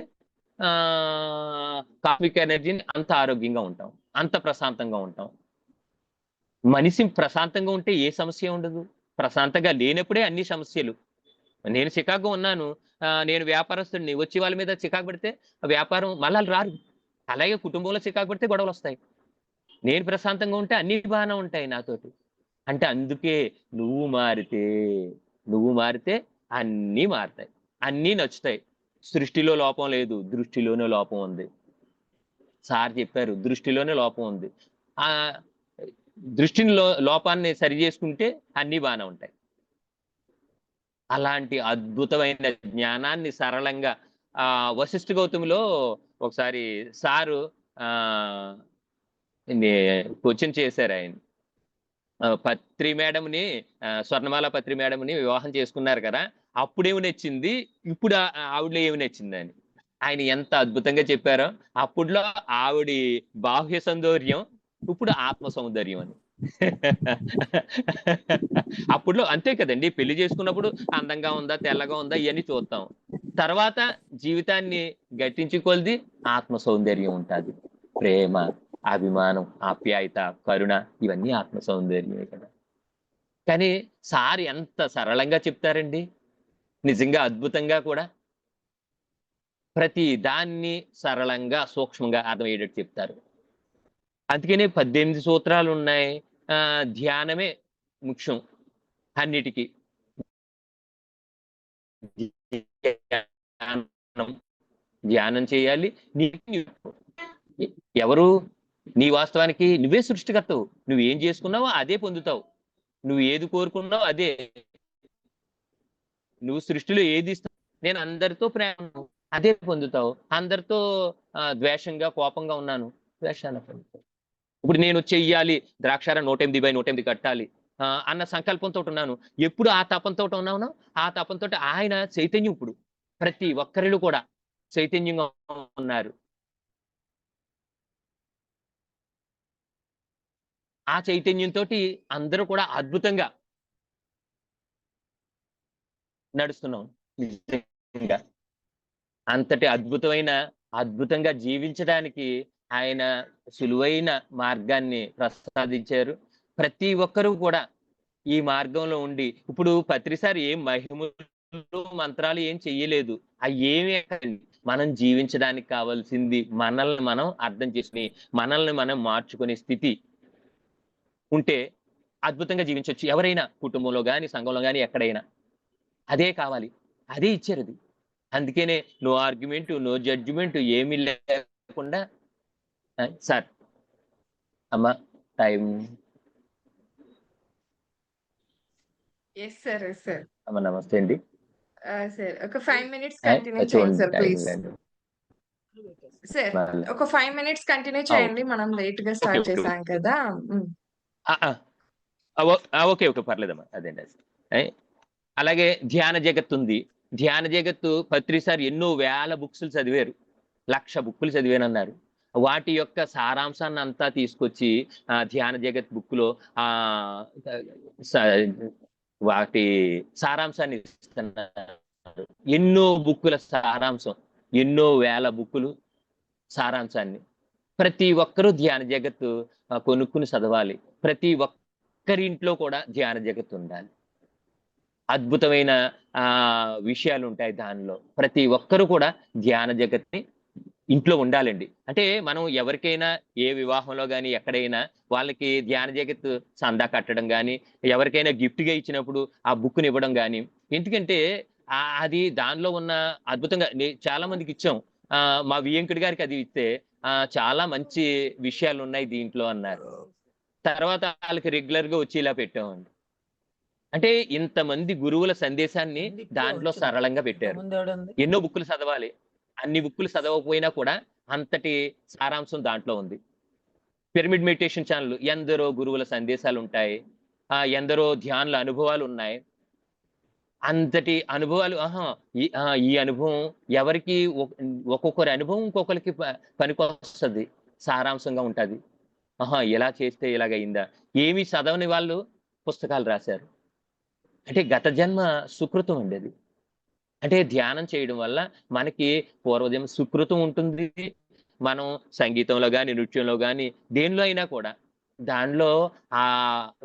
కాస్మిక్ ఎనర్జీని అంత ఆరోగ్యంగా ఉంటాం. అంత ప్రశాంతంగా ఉంటాం. మనిషి ప్రశాంతంగా ఉంటే ఏ సమస్య ఉండదు. ప్రశాంతంగా లేనప్పుడే అన్ని సమస్యలు. నేను చికాకుగా ఉన్నాను. నేను వ్యాపారస్తుడిని. వచ్చి వాళ్ళ మీద చికాకు పడితే వ్యాపారం మళ్ళా రారు. అలాగే కుటుంబంలో చికాకు పడితే గొడవలొస్తాయి. నేను ప్రశాంతంగా ఉంటే అన్నీ బాగానే ఉంటాయి నాతోటి. అంటే అందుకే నువ్వు మారితే అన్నీ మారతాయి. అన్నీ నచ్చుతాయి. సృష్టిలో లోపం లేదు. దృష్టిలోనే లోపం ఉంది. సార్ చెప్పారు. దృష్టిలోనే లోపం ఉంది. దృష్టిని లోపాన్ని సరి చేసుకుంటే అన్నీ బాగానే ఉంటాయి. అలాంటి అద్భుతమైన జ్ఞానాన్ని సరళంగా వశిష్ఠ గౌతమిలో ఒకసారి సారు క్వశ్చన్ చేశారు ఆయన. పత్రి మేడంని, స్వర్ణమాల పత్రి మేడంని వివాహం చేసుకున్నారు కదా. అప్పుడేమి నచ్చింది, ఇప్పుడు ఆవిడలో ఏమి నచ్చిందని. ఆయన ఎంత అద్భుతంగా చెప్పారో. అప్పుడులో ఆవిడి బాహ్య సౌందర్యం ఇప్పుడు ఆత్మ సౌందర్యం అని. అప్పుడులో అంతే కదండి, పెళ్లి చేసుకున్నప్పుడు అందంగా ఉందా తెల్లగా ఉందా ఇవన్నీ చూస్తాం. తర్వాత జీవితాన్ని గట్టించి కొలిది ఆత్మ సౌందర్యం ఉంటుంది. ప్రేమ, అభిమానం, ఆప్యాయత, కరుణ, ఇవన్నీ ఆత్మ సౌందర్యమే కదా. కానీ సార్ ఎంత సరళంగా చెప్తారండి, నిజంగా అద్భుతంగా కూడా. ప్రతి దాన్ని సరళంగా సూక్ష్మంగా అర్థమయ్యేటట్టు చెప్తారు. అందుకనే 18 సూత్రాలు ఉన్నాయి. ధ్యానమే ముఖ్యం అన్నిటికీ. ధ్యానం ధ్యానం చేయాలి. ఎవరు? నీ వాస్తవానికి నువ్వే సృష్టికర్తవు. నువ్వేం చేసుకున్నావో అదే పొందుతావు. నువ్వు ఏది కోరుకున్నావో అదే. నువ్వు సృష్టిలో ఏది ఇస్తావు, నేను అందరితో ప్రేమ, అదే పొందుతావు. అందరితో ద్వేషంగా కోపంగా ఉన్నాను, ద్వేషాన్ని పొందుతావు. ఇప్పుడు నేను చెయ్యాలి, ద్రాక్షార 108/108 కట్టాలి అన్న సంకల్పంతో ఉన్నాను. ఎప్పుడు ఆ తపంతో ఉన్నాను, ఆ తపంతో ఆయన చైతన్యం ఇప్పుడు ప్రతి ఒక్కరిలో కూడా చైతన్యంగా ఉన్నారు. ఆ చైతన్యంతో అందరూ కూడా అద్భుతంగా నడుస్తున్నాం. నిజంగా అంతటి అద్భుతంగా జీవించడానికి ఆయన సులువైన మార్గాన్ని ప్రసాదించారు. ప్రతి ఒక్కరూ కూడా ఈ మార్గంలో ఉండి, ఇప్పుడు పత్రిసారి ఏం మహిమలు మంత్రాలు ఏం చెయ్యలేదు. అవి ఏమీ మనం జీవించడానికి కావాల్సింది మనల్ని మనం అర్థం చేసుకుని మనల్ని మనం మార్చుకునే స్థితి ఉంటే అద్భుతంగా జీవించవచ్చు. ఎవరైనా కుటుంబంలో గాని, సంఘంలో గాని, ఎక్కడైనా అదే కావాలి, అదే ఇచ్చారు అది. అందుకనే నో ఆర్గ్యుమెంట్, నో జడ్జిమెంట్ ఏమీ లేకుండా సార్ అమ్మా time. Yes sir. Yes sir. అమ్మ నమస్తే అండి. సార్ ఒక 5 మినిట్స్ కంటిన్యూ చేయండి చూడండి సార్ టైం ప్లీజ్. సార్ ఒక 5 మినిట్స్ కంటిన్యూ చేయండి. ఓకే మనం లేట్‌గా ఓకే స్టార్ట్ చేసాం కదా! హ్మ్. ఓకే ఓకే పర్లేదమ్మా. అదేండి అది. అలాగే ధ్యాన జగత్తు ఉంది. ధ్యాన జగత్తు పత్రిసారి ఎన్నో వేల బుక్స్‌లు చదివారు. 1,00,000 బుక్కులు చదివానన్నారు. వాటి యొక్క సారాంశాన్ని అంతా తీసుకొచ్చి ధ్యాన జగత్ బుక్‌లో ఆహ్, స వాటి సారాంశాన్ని ఇస్తున్నారు. ఎన్నో బుక్కుల సారాంశం, ఎన్నో వేల బుక్కులు సారాంశాన్ని. ప్రతి ఒక్కరూ ధ్యాన జగత్తు కొనుక్కుని చదవాలి. ప్రతి ఒక్కరి ఇంట్లో కూడా ధ్యాన జగత్తు ఉండాలి. అద్భుతమైన విషయాలుంటాయి దానిలో. ప్రతి ఒక్కరు కూడా ధ్యాన జగత్‌ని ఇంట్లో ఉండాలండి. అంటే మనం ఎవరికైనా ఏ వివాహంలో గాని, ఎక్కడైనా వాళ్ళకి ధ్యాన జగత్తు చందా కట్టడం గాని, ఎవరికైనా గిఫ్ట్‌గా ఇచ్చినప్పుడు ఆ బుక్‌ని ఇవ్వడం గాని, ఎందుకంటే అది దానిలో ఉన్న అద్భుతంగా చాలా మందికిచ్చాం. మా వియంకుడి గారికి అది ఇస్తే చాలా మంచి విషయాలున్నాయి దీంట్లో అన్నారు. తర్వాత ఆళ్ళకి రెగ్యులర్‌గా వచ్చి ఇలా పెట్టామండి. అంటే ఇంతమంది గురువుల సందేశాన్ని దాంట్లో సరళంగా పెట్టారు. ఎన్నో బుక్కులు చదవాలి. అన్ని బుక్కులు చదవకపోయినా కూడా అంతటి సారాంశం దాంట్లో ఉంది. పిరమిడ్ మెడిటేషన్ ఛానెల్ ఎందరో గురువుల సందేశాలుంటాయి. ఎందరో ధ్యానుల అనుభవాలున్నాయి. అంతటి అనుభవాలు ఈ అనుభవం ఎవరికి ఒక్కొక్కరి అనుభవం ఇంకొకరికి పనికొస్తది. సారాంశంగా ఉంటది. ఇలా చేస్తే ఇలాగయిందా? ఏమి చదవని వాళ్ళు పుస్తకాలు రాశారు. అంటే గత జన్మ సుకృతం అండి అది. అంటే ధ్యానం చేయడం వల్ల మనకి పూర్వజన్మ సుకృతం ఉంటుంది. మనం సంగీతంలో గాని, నృత్యంలో గాని, దేనిలో అయినా కూడా దానిలో ఆ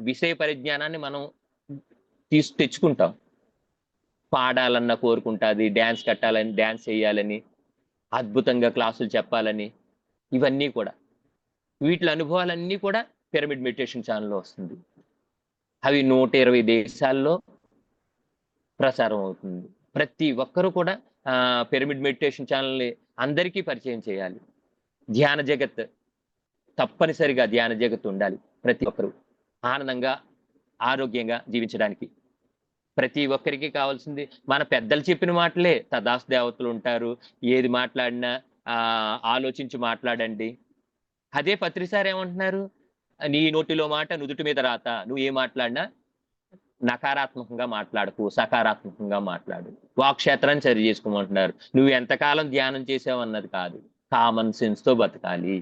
విషయ పరిజ్ఞానాన్ని మనం తెచ్చుకుంటాం. పాడాలన్న కోరుకుంటాది, డాన్స్ కట్టాలని, డాన్స్ చేయాలని, అద్భుతంగా క్లాసులు చెప్పాలని, ఇవన్నీ కూడా. వీటిల అనుభవాలన్నీ కూడా పిరమిడ్ మెడిటేషన్ ఛానెల్‌లో వస్తుంది. అవి 120 దేశాల్లో ప్రసారం అవుతుంది. ప్రతి ఒక్కరు కూడా పిరమిడ్ మెడిటేషన్ ఛానెల్‌ని అందరికీ పరిచయం చేయాలి. ధ్యాన జగత్ తప్పనిసరిగా ధ్యాన జగత్ ఉండాలి. ప్రతి ఒక్కరు ఆనందంగా, ఆరోగ్యంగా జీవించడానికి. ప్రతి ఒక్కరికి కావాల్సింది మన పెద్దలు చెప్పిన మాటలే. తదాస్తు దేవతలుంటారు. ఏది మాట్లాడినా ఆలోచించి మాట్లాడండి. అదే పత్రిసారి ఏమంటున్నారు? నీ నోటిలో మాట నుదుటి మీద రాత. నువ్వు ఏం మాట్లాడినా నకారాత్మకంగా మాట్లాడకు, సకారాత్మకంగా మాట్లాడు. వాక్క్షేత్రాన్ని సరి చేసుకోమంటున్నారు. నువ్వు ఎంతకాలం ధ్యానం చేసావన్నది కాదు. కామన్ సెన్స్‌తో బతకాలి.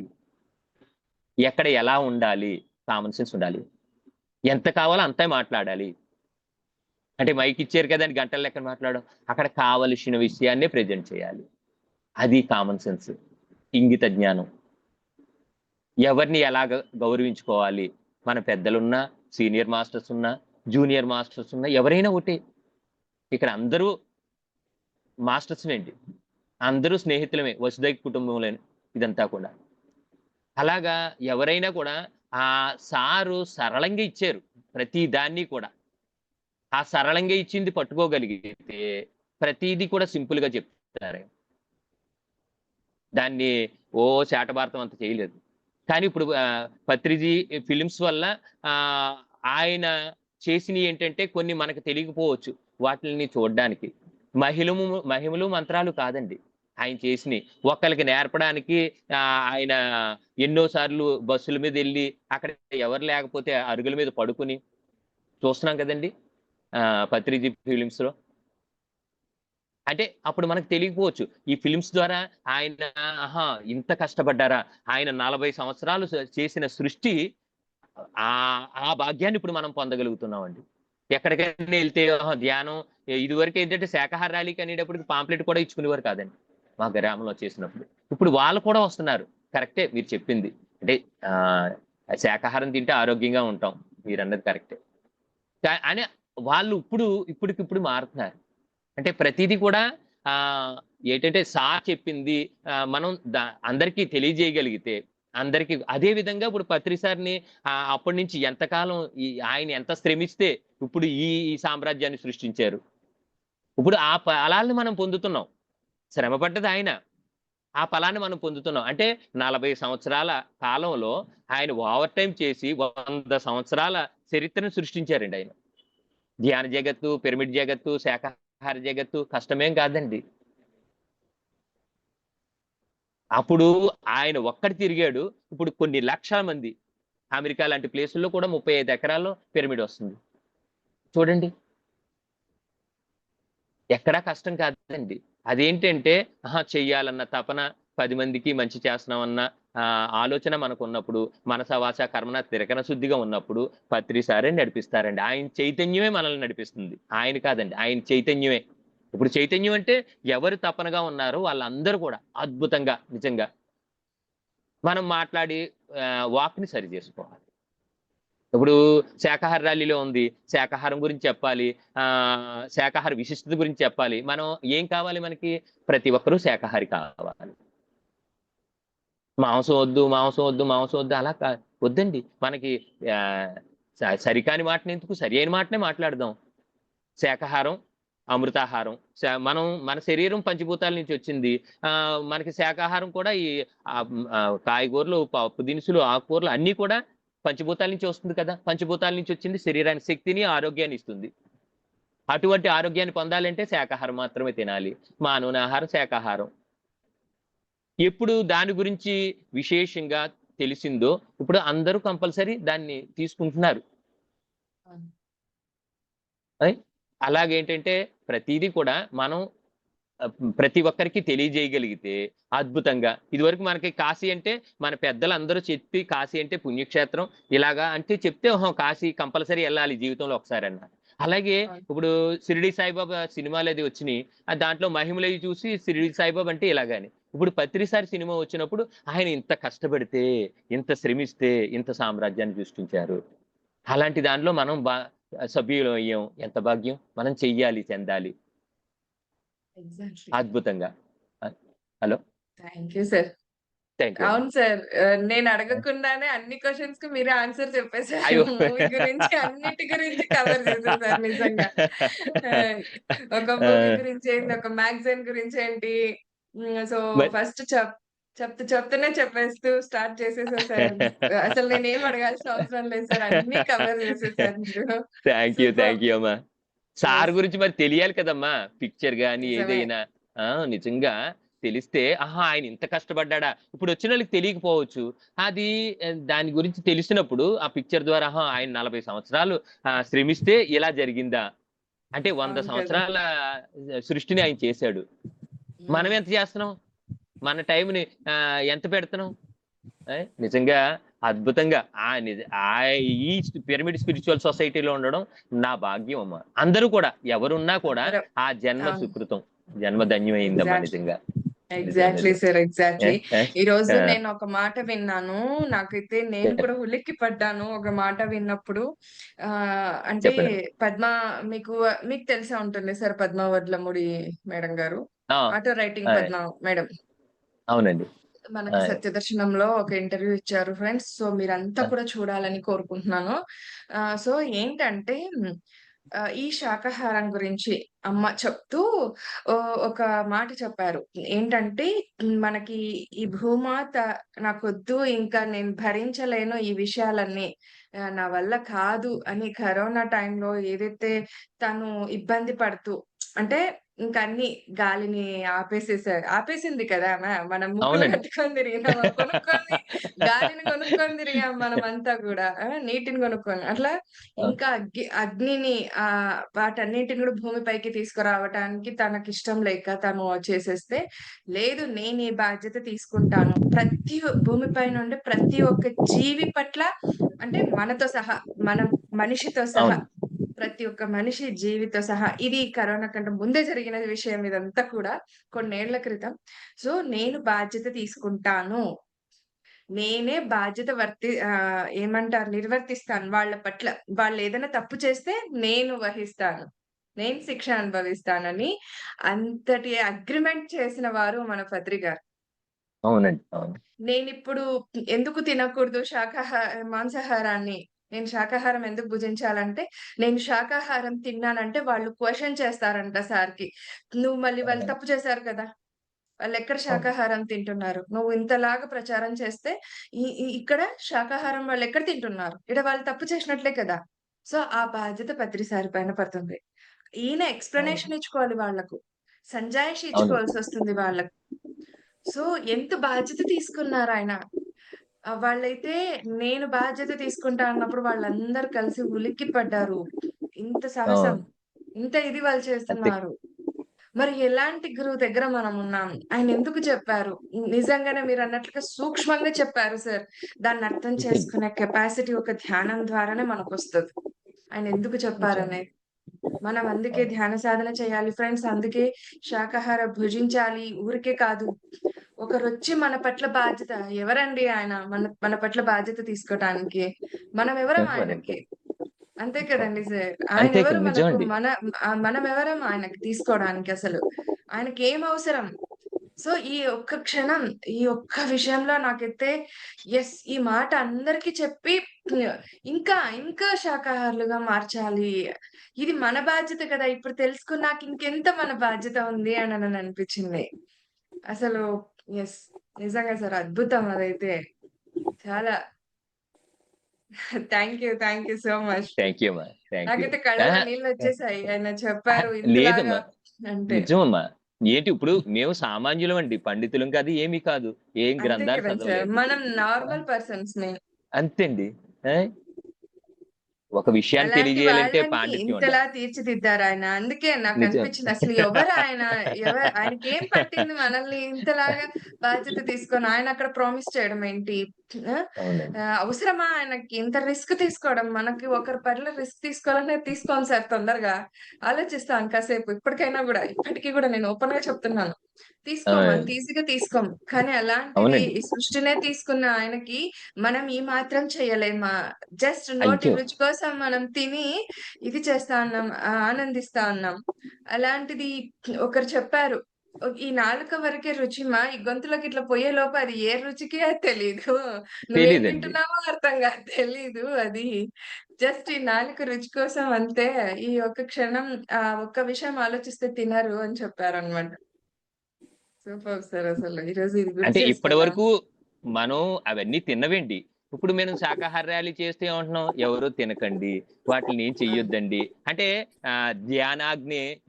ఎక్కడ ఎలా ఉండాలి, కామన్ సెన్స్ ఉండాలి. ఎంత కావాలో అంతే మాట్లాడాలి. అంటే మైక్ ఇచ్చారు కదా అని గంటల లెక్కన మాట్లాడడం. అక్కడ కావలసిన విషయాన్నే ప్రెజెంట్ చేయాలి. అది కామన్ సెన్స్. ఇంగిత జ్ఞానం. ఎవరిని ఎలాగ గౌరవించుకోవాలి. మన పెద్దలున్నా, సీనియర్ మాస్టర్స్ ఉన్నా, జూనియర్ మాస్టర్స్ ఉన్నా ఎవరైనా ఒకటే. ఇక్కడ అందరూ మాస్టర్స్‌నేండి. అందరూ స్నేహితులమే. వసుధైక కుటుంబంలోనే ఇదంతా కూడా. అలాగా ఎవరైనా కూడా సారు సరళంగా ఇచ్చారు. ప్రతి దాన్ని కూడా. ఆ సరళంగా ఇచ్చింది పట్టుకోగలిగితే ప్రతీది కూడా సింపుల్‌గా చెప్తారు. దాన్ని శాటభారతం అంత చేయలేదు. కానీ ఇప్పుడు పత్రిజీ ఫిల్మ్స్ వల్ల ఆహ్, ఆయన చేసినయి ఏంటంటే కొన్ని మనకు తెలియకపోవచ్చు. వాటిల్ని చూడ్డానికి. మహిమలు మంత్రాలు కాదండి. ఆయన చేసినయి. ఒకళ్ళకి నేర్పడానికి ఆయన ఎన్నో సార్లు బస్సుల మీదెళ్లి అక్కడ ఎవరు లేకపోతే అరుగుల మీద పడుకొని చూస్తున్నాం కదండీ! పత్రిజీ ఫిల్మ్స్‌లో. అంటే అప్పుడు మనకు తెలియకపోవచ్చు. ఈ ఫిల్మ్స్ ద్వారా ఆయన ఇంత కష్టపడ్డారా? ఆయన 40 సంవత్సరాలు చేసిన సృష్టి ఆ భాగ్యాన్ని ఇప్పుడు మనం పొందగలుగుతున్నామండి. ఎక్కడికైనా ఎళ్తే ధ్యానం ఇదివరకేంటంటే శాకాహార ర్యాలీకి అనేటప్పటికి పాంప్లెట్ కూడా ఇచ్చుకునేవారు కాదండి. మా గ్రామంలో చేసినప్పుడు. ఇప్పుడు వాళ్ళు కూడా వస్తున్నారు. కరెక్టే మీరు చెప్పింది. అంటే ఆహ్, శాకాహారం తింటే ఆరోగ్యంగా ఉంటాం. మీరన్నది కరెక్టే. అని వాళ్ళు ఇప్పటికిప్పుడు మారుతున్నారు. అంటే ప్రతీది కూడా ఆహ్, ఏంటంటే సార్ చెప్పింది మనం అందరికీ తెలియజేయగలిగితే, అందరికి అదే విధంగా ఇప్పుడు పత్రి సార్‌ని అప్పటి నుంచి ఎంతకాలం ఆయన ఎంత శ్రమిస్తే ఇప్పుడు ఈ సామ్రాజ్యాన్ని సృష్టించారు. ఇప్పుడు ఆ ఫలాల్ని మనం పొందుతున్నాం. శ్రమ పడ్డది ఆయన. ఆ ఫలాన్ని మనం పొందుతున్నాం. అంటే 40 సంవత్సరాల కాలంలో ఆయన ఓవర్ టైమ్ చేసి 100 సంవత్సరాల చరిత్రను సృష్టించారండి ఆయన. ధ్యాన జగత్తు, పిరమిడ్ జగత్తు, శాకాహార జగత్తు కష్టమేం కాదండి. అప్పుడు ఆయన ఒక్కడు తిరిగాడు. ఇప్పుడు కొన్ని లక్షల మంది అమెరికా లాంటి ప్లేసుల్లో కూడా 35 ఎకరాల్లో పిరమిడ్ వస్తుంది. చూడండి. ఎక్కడా కష్టం కాదండి. అదేంటంటే చెయ్యాలన్న తపన, 10 మందికి మంచి చేస్తున్నామన్న ఆలోచన మనకున్నప్పుడు, మనస, వాచ, కర్మణ త్రికరణ శుద్ధిగా ఉన్నప్పుడు పత్రి సారే నడిపిస్తారండి. ఆయన చైతన్యమే మనల్ని నడిపిస్తుంది. ఆయన కాదండి. ఆయన చైతన్యమే. ఇప్పుడు చైతన్యం అంటే ఎవరు తపనగా ఉన్నారో వాళ్ళందరూ కూడా అద్భుతంగా నిజంగా మనం మాట్లాడి వాక్‌ని సరి జేసుకోవాలి. ఇప్పుడు శాకాహార ర్యాలీలో ఉంది. శాకాహారం గురించి చెప్పాలి. శాకాహార విశిష్టత గురించి చెప్పాలి. మనం ఏం కావాలి మనకి? ప్రతి ఒక్కరు శాకాహారి కావాలి. మాంసం వద్దు, మాంసం వద్దు, మాంసం వద్దు అలా వద్దండి. మనకి ఆహ్, సరికాని మాటనెందుకు సరియైన మాటనే మాట్లాడదాం. శాకాహారం, అమృతాహారం. మన శరీరం పంచభూతాల నుంచి వచ్చింది. మనకి శాకాహారం కూడా కాయగూరలు, పప్పు దినుసులు, ఆకుకూరలు అన్నీ కూడా పంచభూతాల నుంచి వస్తుంది కదా! పంచభూతాల నుంచి వచ్చింది శరీరానికి శక్తిని, ఆరోగ్యాన్ని ఇస్తుంది. అటువంటి ఆరోగ్యాన్ని పొందాలంటే శాకాహారం మాత్రమే తినాలి. మానవుని ఆహారం శాకాహారం. ఎప్పుడు దాని గురించి విశేషంగా తెలిసిందో ఇప్పుడు అందరూ కంపల్సరీ దాన్ని తీసుకుంటున్నారు. అవును. ఆయ్ అలాగేంటంటే ప్రతీదీ కూడా మనం ప్రతి ఒక్కరికి తెలియజేయగలిగితే అద్భుతంగా ఇదివరకు మనకి కాశీ అంటే మన పెద్దలందరూ చెప్పి కాశీ అంటే పుణ్యక్షేత్రం ఇలాగా అంటే చెప్తే కాశీ కంపల్సరీ ఎళ్ళాలి జీవితంలో ఒకసారన్నా. అలాగే అవును. ఇప్పుడు షిరిడి సాయిబాబా సినిమాలది వచ్చినియి. దాంట్లో మహిమలయి చూసి షిరిడి సాయిబాబా అంటే ఇలాగని. ఇప్పుడు పత్రిసారి సినిమా వచ్చినప్పుడు ఆయన ఇంత కష్టపడితే, ఇంత శ్రమిస్తే, ఇంత సామ్రాజ్యాన్ని సృష్టించారు. అలాంటి దాంట్లో మనం సభ్యులమయ్యాం. ఎంత భాగ్యం! మనం చెయ్యాలి, చెందాలి. ఎగ్జాక్ట్‌లీ. అద్భుతంగా. Hello! Thank you sir. Thank you అమ్మా. అవును సార్. నేను అడగకుండానే అన్ని క్వెషన్స్‌కి మీరే ఆన్సర్ చెప్పేసారు. అయ్యో! మూవీ గురించి అన్నిటి గురించి కవర్ చేసేసారు నిజంగా. ఆహ్, ఒక మూవీ ఆ! గురించేంటి, ఒక మ్యాగజైన్ గురించేంటి. సో, మరి ఫస్ట్ చెప్తూనే చెప్పేస్తూ స్టార్ట్ చేసేసారు సార్. అసలు నేనేం అడగాల్సిన అవసరం లేదు సార్. అన్నీ కవర్ చేసేసారు మీరు. Thank superb! యూ అమ్మా. Sir yes. గురించి మరి తెలియాలి కదమ్మా! పిక్చర్ గాని నిజమే. ఏదైనా. నిజంగా తెలిస్తే ఆయన ఇంత కష్టపడ్డాడా? ఇప్పుడొచ్చినోళ్ళకి తెలియకపోవచ్చు. అది దాని గురించి తెలిసినప్పుడు ఆ పిక్చర్ ద్వారా ఆయన 40 సంవత్సరాలు శ్రమిస్తే ఇలా జరిగిందా? అంటే 100 అవును కదా! సంవత్సరాల సృష్టిని ఆయన చేశాడు. మనం హ్మ్. ఎంత చేస్తున్నాం? మన టైంని ఎంత పెడుతున్నాం? నిజంగా అద్భుతంగా ఆ ఈ పిరమిడ్ స్పిరిచువల్ సొసైటీలో ఉండడం నా భాగ్యం అమ్మ. అందరూ కూడా ఎవరున్నా కూడా అందరం. ఆ జన్మ అవును. సుకృతం. జన్మ ధన్యమైందమ్మా ఎగ్జాక్ట్‌లీ. నిజంగా. నిజం ఎగ్జాక్ట్‌లీ నిజం. సార్. ఏ, ఎగ్జాక్ట్‌లీ. ఏ, ఈరోజు ఆ, నేను ఒక మాట విన్నాను. నాకైతే నేను కూడా ఉలిక్కి పడ్డాను ఒక మాట విన్నప్పుడు. అంటే చెప్పండి. పద్మ మీకు మీకు తెలిసే ఉంటుంది సార్ పద్మ వడ్లమూడి మేడం గారు. ఆ, ఆటో రైటింగ్ ఆయ్, పద్మ మేడం. అవునండి. మనకి ఆయ్, సత్యదర్శనంలో ఒక ఇంటర్వ్యూ ఇచ్చారు ఫ్రెండ్స్. సో, మీరంతా ఆ, కూడా చూడాలని కోరుకుంటున్నాను. సో, ఏంటంటే ఈ శాకాహారం గురించి అమ్మ చెప్తూ ఒక మాట చెప్పారు. ఏంటంటే మనకి ఈ భూమాత నాకొద్దు ఇంకా నేను భరించలేను ఈ విషయాలన్నీ. నా వల్ల కాదు అని కరోనా టైంలో ఏదైతే తను ఇబ్బంది పడుతూ అంటే ఇంక అన్నీ గాలిని ఆపేసింది కదా! మనం ముక్కులో అవునండి. పెట్టుకొని తిరిగినాం. కొనుక్కొని గాలిని కొనుక్కొని తిరిగాం మనమంతా గూడా. నీటిని కొనుక్కొని. అట్లా ఆ, ఇంకా అగ్నిని వాటన్నిటిని గూడా భూమిపైకి తీసుకురావటానికి తనకిష్టం లేక తను చేసేస్తే, లేదు నేను ఈ బాధ్యత తీసుకుంటాను. భూమిపై నుండి ప్రతి ఒక్క జీవి పట్ల అంటే మనతో సహా, మనం మనిషితో సహా అవును. ప్రతి ఒక్క మనిషి జీవితో సహా ఇది కరోనా కంటే ముందే జరిగిన విషయం ఇదంతా కూడా కొన్నేళ్ల క్రితం. సో, నేను బాధ్యత తీసుకుంటాను. నేనే బాధ్యత ఏమంటారు నిర్వర్తిస్తాను వాళ్ళ పట్ల. వాళ్ళేదైనా తప్పు చేస్తే నేను వహిస్తాను. నేను శిక్ష అనుభవిస్తానని అంతటి అగ్రీమెంట్ చేసిన వారు మన పత్రి గారు. అవునండి. అవును. నేనిప్పుడు ఎందుకు తినకూడదు మాంసాహారాన్ని. నేను శాకాహారం ఎందుకు భుజించాలంటే, నేను శాకాహారం తిన్నానంటే వాళ్ళు క్వెషన్ చేస్తారంట సార్‌కి. "నువ్వు మళ్ళీ వాళ్ళు అవును. తప్పు చేశారు కదా! వాళ్ళెక్కడ అవును. శాకాహారం తింటున్నారు? నువ్వు ఇంతలాగా ప్రచారం చేస్తే ఈ ఈ ఇక్కడ శాకాహారం వాళ్ళెక్కడ తింటున్నారు? ఈడ వాళ్ళు తప్పు చేసినట్లే కదా!" సో, ఆ బాధ్యత పత్రి సార్ పైన పడుతుంది. ఈయన అవును. ఎక్స్‌ప్లనేషన్ ఇచ్చుకోవాలి వాళ్ళకు. సంజాయిషి అవును. ఇచ్చుకోవాల్సొస్తుంది వాళ్ళకు. సో, ఎంత బాధ్యత తీసుకున్నారాయన. వాళ్ళైతే నేను బాధ్యత తీసుకుంటా అన్నప్పుడు వాళ్ళందరూ కలిసి ఉలిక్కిపడ్డారు. ఇంత సాహసం, అవును. ఇంత ఇది వాళ్ళు అంతే. చేస్తున్నారు. మరి ఎలాంటి గురువు దగ్గర మనమున్నాం? ఆయనెందుకు చెప్పారు? నిజంగానే మీరన్నట్లుగా సూక్ష్మంగా చెప్పారు సార్. దాన్నర్థం అంతేండి. చేసుకునే కెపాసిటీ ఒక ధ్యానం ద్వారానే మనకొస్తది. ఆయనెందుకు నిజంగా. చెప్పారనేది. మనం అందుకే అవును. ధ్యాన సాధన చేయాలి ఫ్రెండ్స్. అందుకే శాకాహార భుజించాలి. ఊరికే కాదు. ఒకరొచ్చి మన పట్ల బాధ్యత ఎవరండి ఆయన మన పట్ల బాధ్యత తీసుకోటానికి? మనమెవరం ఎవరండి? ఆయనకి? అంతే అవును. కదండీ సార్. అంతే ఆయనెవరు మనకు నిజమండి. మనమెవరం ఆయనకి తీసుకోడానికసలు? ఆయనకేం అవసరం? సో, ఈ ఒక్క క్షణం, ఈ ఒక్క విషయంలో నాకైతే ఈ మాట అందరికి చెప్పి ఇంకా శాకాహారులుగా మార్చాలి. ఇది మన బాధ్యత కదా! ఇప్పుడు తెలుసుకున్నాక ఇంకెంత మన బాధ్యత ఉంది అననని అనిపించింది. అసలు యెస్. నిజంగా సార్ అద్భుతం అదైతే. చాలా thank you so much. Thank you అమ్మా. Thank you. నాకైతే కళ్ళలో అహా! నీళ్లొచ్చేసాయి. ఆయన అహా! చెప్పారు ఇంతలాగా లేదమ్మా. అంటే. నిజమమ్మా. ఏంటి ఇప్పుడు మేము సామాన్యులమండి. పండితులం కాదు, ఏమి కాదు. ఏం అంతే గ్రంథాలు కదండీ సార్. చదవలేదు. మనం ఆ! నార్మల్ పర్సన్స్‌ని. అంతే అండి. ఆ! ఒక విషయాన్ని అలాంటి తెలియజేయాలంటే వాళ్ళని పాండిత్యం ఇంతలా ఉండాలి. తీర్చిదిద్దారాయన. అందుకే నిజం. నాకనిపించింది అసలు ఎవరాయన? ఆయనకేం పట్టింది మనల్ని ఇంతలాగా బాధ్యత తీసుకొని ఆయనక్కడ ప్రామిస్ చేయడం ఏంటి? ఆ! అవునండి. అవసరమా ఆయనకి ఇంత రిస్క్ తీసుకోవడం? మనకి ఒకరి పట్ల రిస్క్ తీసుకోవాలంటే తీసుకోం సార్ తొందరగా. ఆలోచిస్తాం కాసేపు. ఇప్పటికైనా గూడా, ఇప్పటికి గూడా నేను ఓపెన్‌గా చెప్తున్నాను. ఆ! తీసుకోం. అంత ఈజీగా తీసుకోం. కానీ అలాంటిది అవునండి. ఈ సృష్టినే తీసుకున్న ఆయనకి మనం ఈ మాత్రం చేయలేమా? జస్ట్ నోటి అయ్యో! రుచి కోసం మనం తిని ఇది చేస్తా ఉన్నాం. ఆనందిస్తా ఉన్నాం. అలాంటిది ఒకరు చెప్పారు. "ఈ నాలుక వరకే రుచిమా, ఈ గొంతులోకి ఇట్లా పోయేలోపు అది ఏ రుచికి తెలీదు. నువ్వేం తెలీదండి. తింటున్నావో అర్థం కాదు. తెలీదు అది. జస్ట్ ఈ నాలుక రుచి కోసం అంతే. ఈ ఒక్క క్షణం ఒక్క విషయం ఆలోచిస్తే తినరు" అని చెప్పారన్నమాట. సూపర్ సార్ అసలు. ఈరోజు ఇది గుర్తు అంటే ఇప్పటి చేసుకున్నాను. వరకు మనం అవన్నీ తిన్నవేంటి. ఇప్పుడు మేము శాకాహార ర్యాలీ చేస్తే ఏమంటున్నాం? ఎవరు తినకండి. వాటిల్ని ఏం ఆ! చెయ్యొద్దండి. అంటే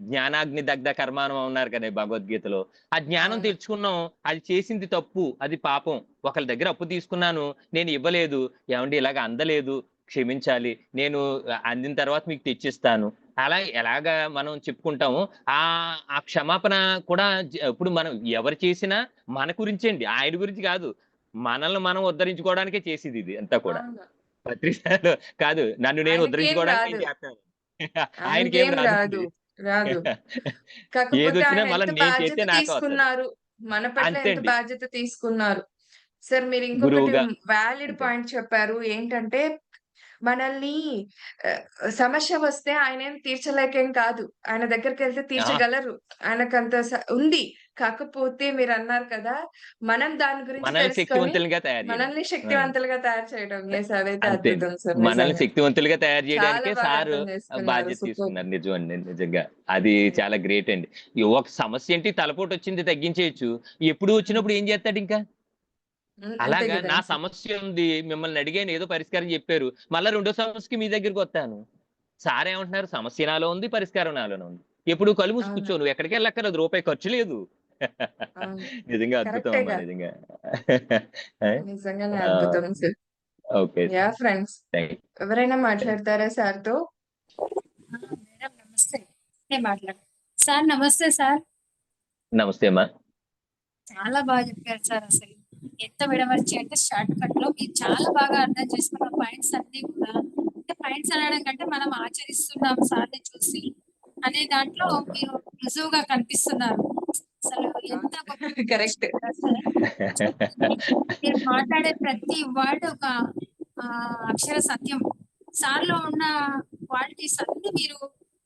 జ్ఞానాగ్ని దగ్ధ కర్మాణం అన్నారు కదా భగవద్గీతలో. ఆ జ్ఞానం అవును. తెచ్చుకున్నాం. అది చేసింది తప్పు. అది పాపం. ఒకళ్ళ దగ్గర అప్పు తీసుకున్నాను. నేను ఇవ్వలేదు. ఏవండీ ఇలాగ అందలేదు. క్షమించాలి. నేను అందిన తర్వాత మీకు తెచ్చిస్తాను. అలా ఎలాగా మనం చెప్పుకుంటామో ఆ క్షమాపణ కూడా ఇప్పుడు మనం ఎవరు చేసినా మన గురించండి. ఆయన గురించి కాదు. మనల్ని మనం ఉద్ధరించుకోవడానికే చేసేది ఇది అంతా కూడా. అవును. పత్రికలో కాదు, నన్ను నేను ఆయనకేం ఉద్ధరించుకోవడానికి రాదు. నేను చేస్తాను. ఆయనకేం ఆయనకేం రాదండి. రాదు. రాదు. కాకపోతే ఏదొచ్చినా ఆయన మళ్ళా ఎంత నేను బాధ్యత చేస్తే నాకే వస్తది. తీసుకున్నారు. మన పట్ల అంతే ఎంత అండి. బాధ్యత తీసుకున్నారు. సార్ మీరు ఇంకొకటి గురువుగా వాలిడ్ అంతే. పాయింట్ చెప్పారు. ఏంటంటే మనల్ని ఆహ్, సమస్య వస్తే ఆయనేం తీర్చలేకేం కాదు. ఆయన దగ్గరికెళ్తే ఆ! తీర్చగలరు. ఆయనకంత ఉంది. కాకపోతే మీరన్నారు కదా! మనం దాని గురించి మనల్ని తెలుసుకొని శక్తివంతులుగా తయారు చేయడం. మనల్ని ఆ! శక్తివంతులుగా తయారు చేయడం. యెస్ అదైతే అంతే అండి. అద్భుతం సార్ మనల్ని నిజంగా. శక్తివంతులుగా తయారు చాలా చేయడానికే బాగా సారు అర్థం చేసుకున్నారు. బాధ్యత సూపర్బ్! తీసుకున్నారు. నిజమండి. నిజంగా. అది చాలా గ్రేట్ అండి. ఒక సమస్య ఏంటి, తలపోటొచ్చింది తగ్గించేయొచ్చు. ఎప్పుడు హ్మ్. వచ్చినప్పుడు ఏం చేస్తాడింకా? అంతే అలాగా నా గదండీ! సమస్య ఉంది. మిమ్మల్ని అడిగాను, ఏదో పరిష్కారం చెప్పారు. మళ్ళా రెండో సమస్యకి మీ దగ్గరికొత్తాను. సారేమంటున్నారు, సమస్య నాలో ఉంది, పరిష్కారం నాలోనే ఉంది. ఎప్పుడు కళ్ళు మూసి అవును. కూర్చో. నువ్వు ఎక్కడికెళ్ళక్కర్లేదు. రూపాయి ఖర్చు లేదు. అవును. నిజంగా అద్భుతం అమ్మా కరెక్టేగా. నిజంగా. ఆ! నిజంగానే ఆ! అద్భుతం sir. Okay. Yeah! Friends. Thank ఎవరైనా యూ. మాట్లాడతారా సార్‌తో? మేడం నమస్తే. నేను మాట్లాడతా. సార్ నమస్తే సార్. నమస్తే అమ్మా. చాలా బాగా చెప్పారు సార్ అసలు. ఎంత విడమర్చి అంటే షార్ట్ కట్‌లో మీరు చాలా బాగా అర్థం చేసుకున్న పాయింట్స్ అన్నీ కూడా అంటే పాయింట్స్ అనడం కంటే మనం ఆచరిస్తున్నాం సార్‌ని చూసి అనే దాంట్లో అవునమ్మా. మీరు రుజువుగా కనిపిస్తున్నారు. అసలు ఎంత గొప్ప కరెక్ట్. అసలు మీరు మాట్లాడే ప్రతి వర్డ్ ఒక అక్షర సత్యం. సార్‌లో ఉన్న క్వాలిటీస్ అన్నీ మీరు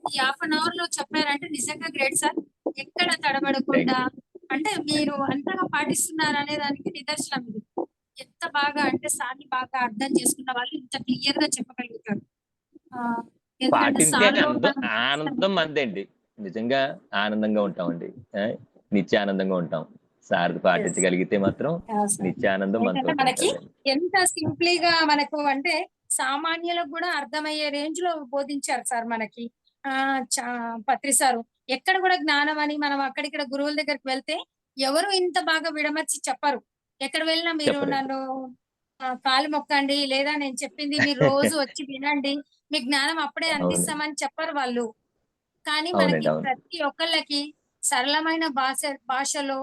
ఈ హాఫ్ అన్ అవర్‌లో చెప్పారంటే నిజంగా గ్రేట్ సార్. ఎక్కడ థాంక్ తడబడకుండా యూ. అంటే మీరు అంతగా పాటిస్తున్నారనే దానికి నిదర్శనం ఇది. ఎంత బాగా అంటే సార్‌ని బాగా అర్థం చేసుకున్న వాళ్ళు ఇంత క్లియర్‌గా చెప్పగలుగుతారు. ఎందుకంటే పాటించే సార్‌లో అందం మనం చూస్తాం. ఆనందం మందండి. నిజంగా ఆనందంగా ఉంటామండి. ఆ! నిత్యానందంగా ఉంటాం. సార్‌ది యెస్. పాటించగలిగితే మాత్రం ఆ! సార్. నిత్యానందం ఏంటంటే మనతోటి మనకి ఉంటదండి. ఎంత సింప్లీగా మనకు అంటే సామాన్యులకు గూడా అర్థమయ్యే రేంజ్‌లో బోధించారు సార్ మనకి. పత్రి సారు. ఎక్కడ గూడా జ్ఞానం అని మనం అక్కడిక్కడ గురువుల దగ్గరికి వెళ్తే ఎవరు ఇంత బాగా విడమర్చి చెప్పరు. ఎక్కడ వెళ్ళినా మీరు చెప్పరండి. నన్ను కాలు మొక్కండి లేదా నేను చెప్పింది మీరు రోజు వచ్చి వినండి. మీ జ్ఞానం అప్పుడే అవునండి. అందిస్తామని చెప్పరు వాళ్ళు. కానీ మనకి అవునండి. అవును. ప్రతి ఒక్కళ్ళకి సరళమైన భాషలో